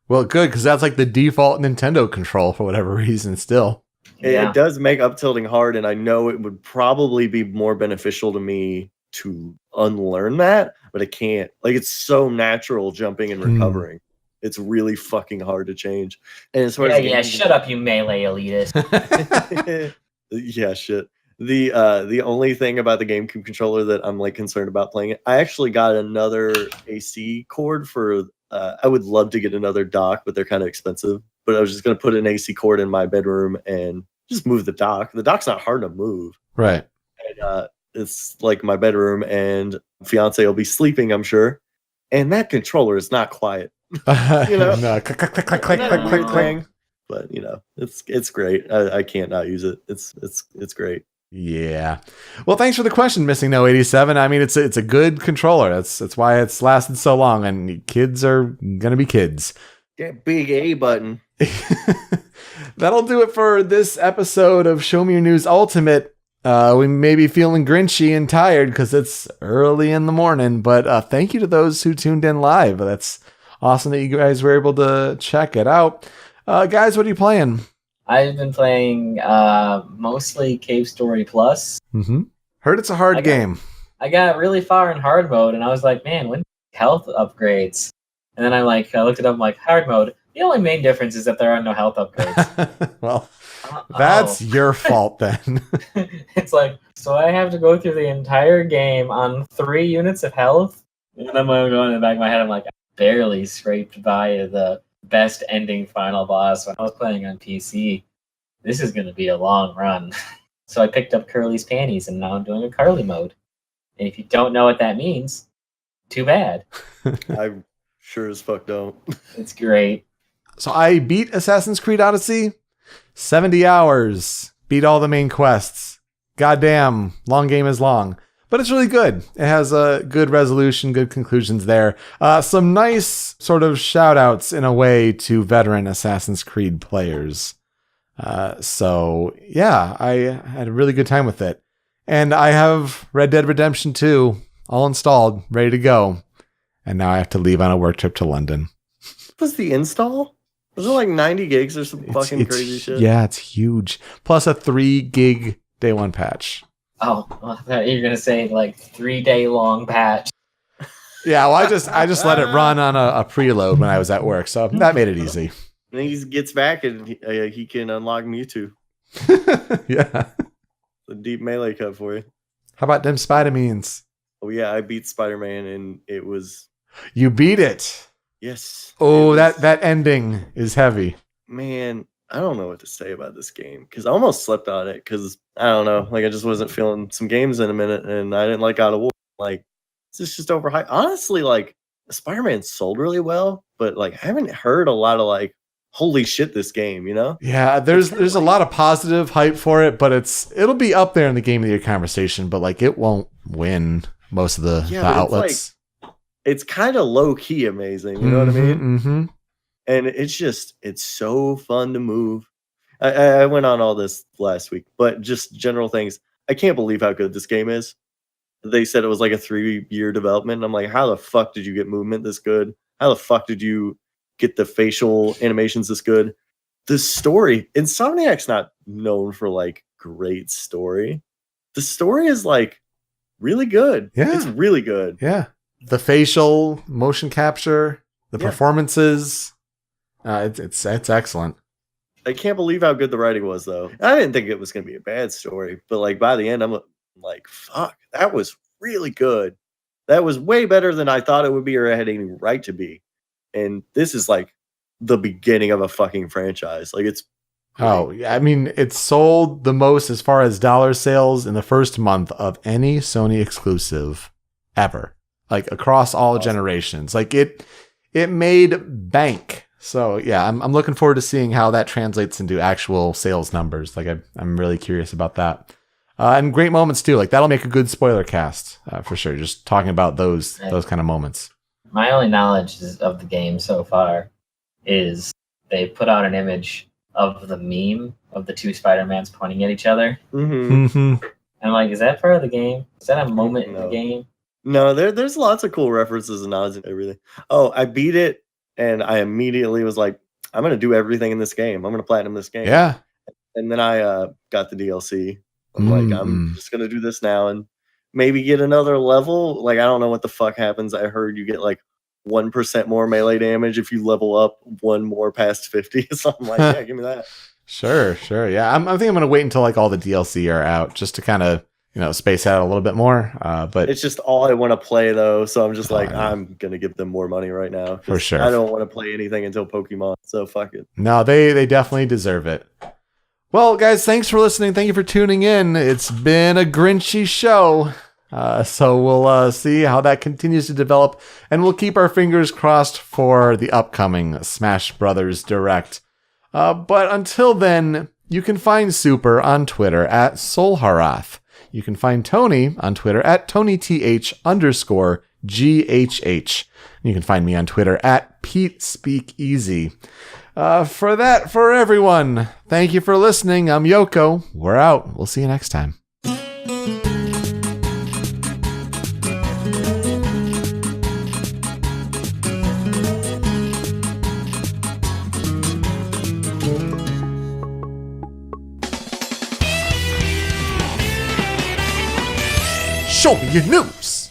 Well, good, because that's like the default Nintendo control for whatever reason still. Yeah. It does make up tilting hard, and I know it would probably be more beneficial to me to unlearn that, but I can't. Like, it's so natural jumping and recovering. It's really fucking hard to change. And as far as shut up, you melee elitist. Yeah, shit. The only thing about the GameCube controller that I'm like concerned about playing it, I actually got another AC cord for. I would love to get another dock, but they're kind of expensive. But I was just gonna put an AC cord in my bedroom and just move the dock. The dock's not hard to move, right? And it's like my bedroom, and fiance will be sleeping, I'm sure. And that controller is not quiet. You know, no, click, click, click, click, click, click, click, click. But you know, it's great. I can't not use it. It's great. Yeah. Well, thanks for the question, Missing No 87. I mean, it's a good controller. That's why it's lasted so long, and kids are gonna be kids. That big A button. That'll do it for this episode of Show Me Your News Ultimate. We may be feeling grinchy and tired because it's early in the morning, but thank you to those who tuned in live. That's awesome that you guys were able to check it out. Guys, what are you playing? I've been playing mostly Cave Story Plus. Mm-hmm. Heard it's a hard game. I got really far in hard mode, and I was like, man, when health upgrades? And then I looked it up, I'm like, hard mode. The only main difference is that there are no health upgrades. Well, that's your fault then. It's like, so I have to go through the entire game on 3 units of health? And I'm going in the back of my head, I'm like, I barely scraped by the best ending final boss when I was playing on PC. This is going to be a long run. So I picked up Curly's panties, and now I'm doing a Carly mode. And if you don't know what that means, too bad. I sure as fuck don't. It's great. So I beat Assassin's Creed Odyssey, 70 hours, beat all the main quests. Goddamn, long game is long. But it's really good. It has a good resolution, good conclusions there. Some nice sort of shout-outs in a way to veteran Assassin's Creed players. So, yeah, I had a really good time with it. And I have Red Dead Redemption 2 all installed, ready to go. And now I have to leave on a work trip to London. What was the install? Was it like 90 gigs or some fucking crazy shit? Yeah, it's huge. Plus a 3 gig day one patch. Oh, I thought you were going to say like 3-day long patch. Yeah, well, I just let it run on a preload when I was at work, so that made it easy. And then he gets back and he can unlock Mewtwo. Yeah. The deep melee cut for you. How about them Spider-Mans? Oh yeah, I beat Spider-Man and it was... You beat it. Yes. Oh, that ending is heavy. Man, I don't know what to say about this game because I almost slept on it because I don't know, like I just wasn't feeling some games in a minute, and I didn't like God of War. Like, it's just overhyped. Honestly, like Spider-Man sold really well, but like I haven't heard a lot of like, holy shit, this game, you know? Yeah, there's a lot of positive hype for it, but it'll be up there in the game of the year conversation, but like it won't win most of the outlets. It's kind of low key amazing, you know what I mean? Mm-hmm. And it's so fun to move. I went on all this last week, but just general things. I can't believe how good this game is. They said it was like a 3-year development. I'm like, how the fuck did you get movement this good? How the fuck did you get the facial animations this good? The story, Insomniac's not known for like great story. The story is like really good. Yeah. It's really good. Yeah. The facial motion capture, the performances, it's excellent. I can't believe how good the writing was, though. I didn't think it was going to be a bad story, but like by the end, I'm like, fuck, that was really good. That was way better than I thought it would be or it had any right to be. And this is like the beginning of a fucking franchise. Like it's great. Oh, yeah. I mean, it sold the most as far as dollar sales in the first month of any Sony exclusive ever, like across all generations. Like it made bank. So yeah, I'm looking forward to seeing how that translates into actual sales numbers. Like I'm really curious about that. And great moments too. Like that'll make a good spoiler cast for sure. Just talking about those kind of moments. My only knowledge of the game so far is they put out an image of the meme of the two Spider-Mans pointing at each other. Mm-hmm. And I'm like, is that part of the game? Is that a moment in the game? No, there's lots of cool references and nods and everything. Oh, I beat it and I immediately was like, I'm going to do everything in this game. I'm going to platinum this game. Yeah. And then I got the DLC. I'm like, I'm just going to do this now and maybe get another level. Like, I don't know what the fuck happens. I heard you get like 1% more melee damage if you level up one more past 50. So I'm like, yeah, give me that. Sure. Yeah. I think I'm going to wait until like all the DLC are out just to kind of, space out a little bit more. But it's just all I want to play though. So I'm just like, I'm going to give them more money right now. For sure. I don't want to play anything until Pokemon. So fuck it. No, they definitely deserve it. Well, guys, thanks for listening. Thank you for tuning in. It's been a Grinchy show. So we'll see how that continues to develop, and we'll keep our fingers crossed for the upcoming Smash Brothers Direct. But until then, you can find Super on Twitter at Solharath. You can find Tony on Twitter at TonyTH_GHH. You can find me on Twitter at PeteSpeakEasy. For everyone, thank you for listening. I'm Youko. We're out. We'll see you next time. Show me your news.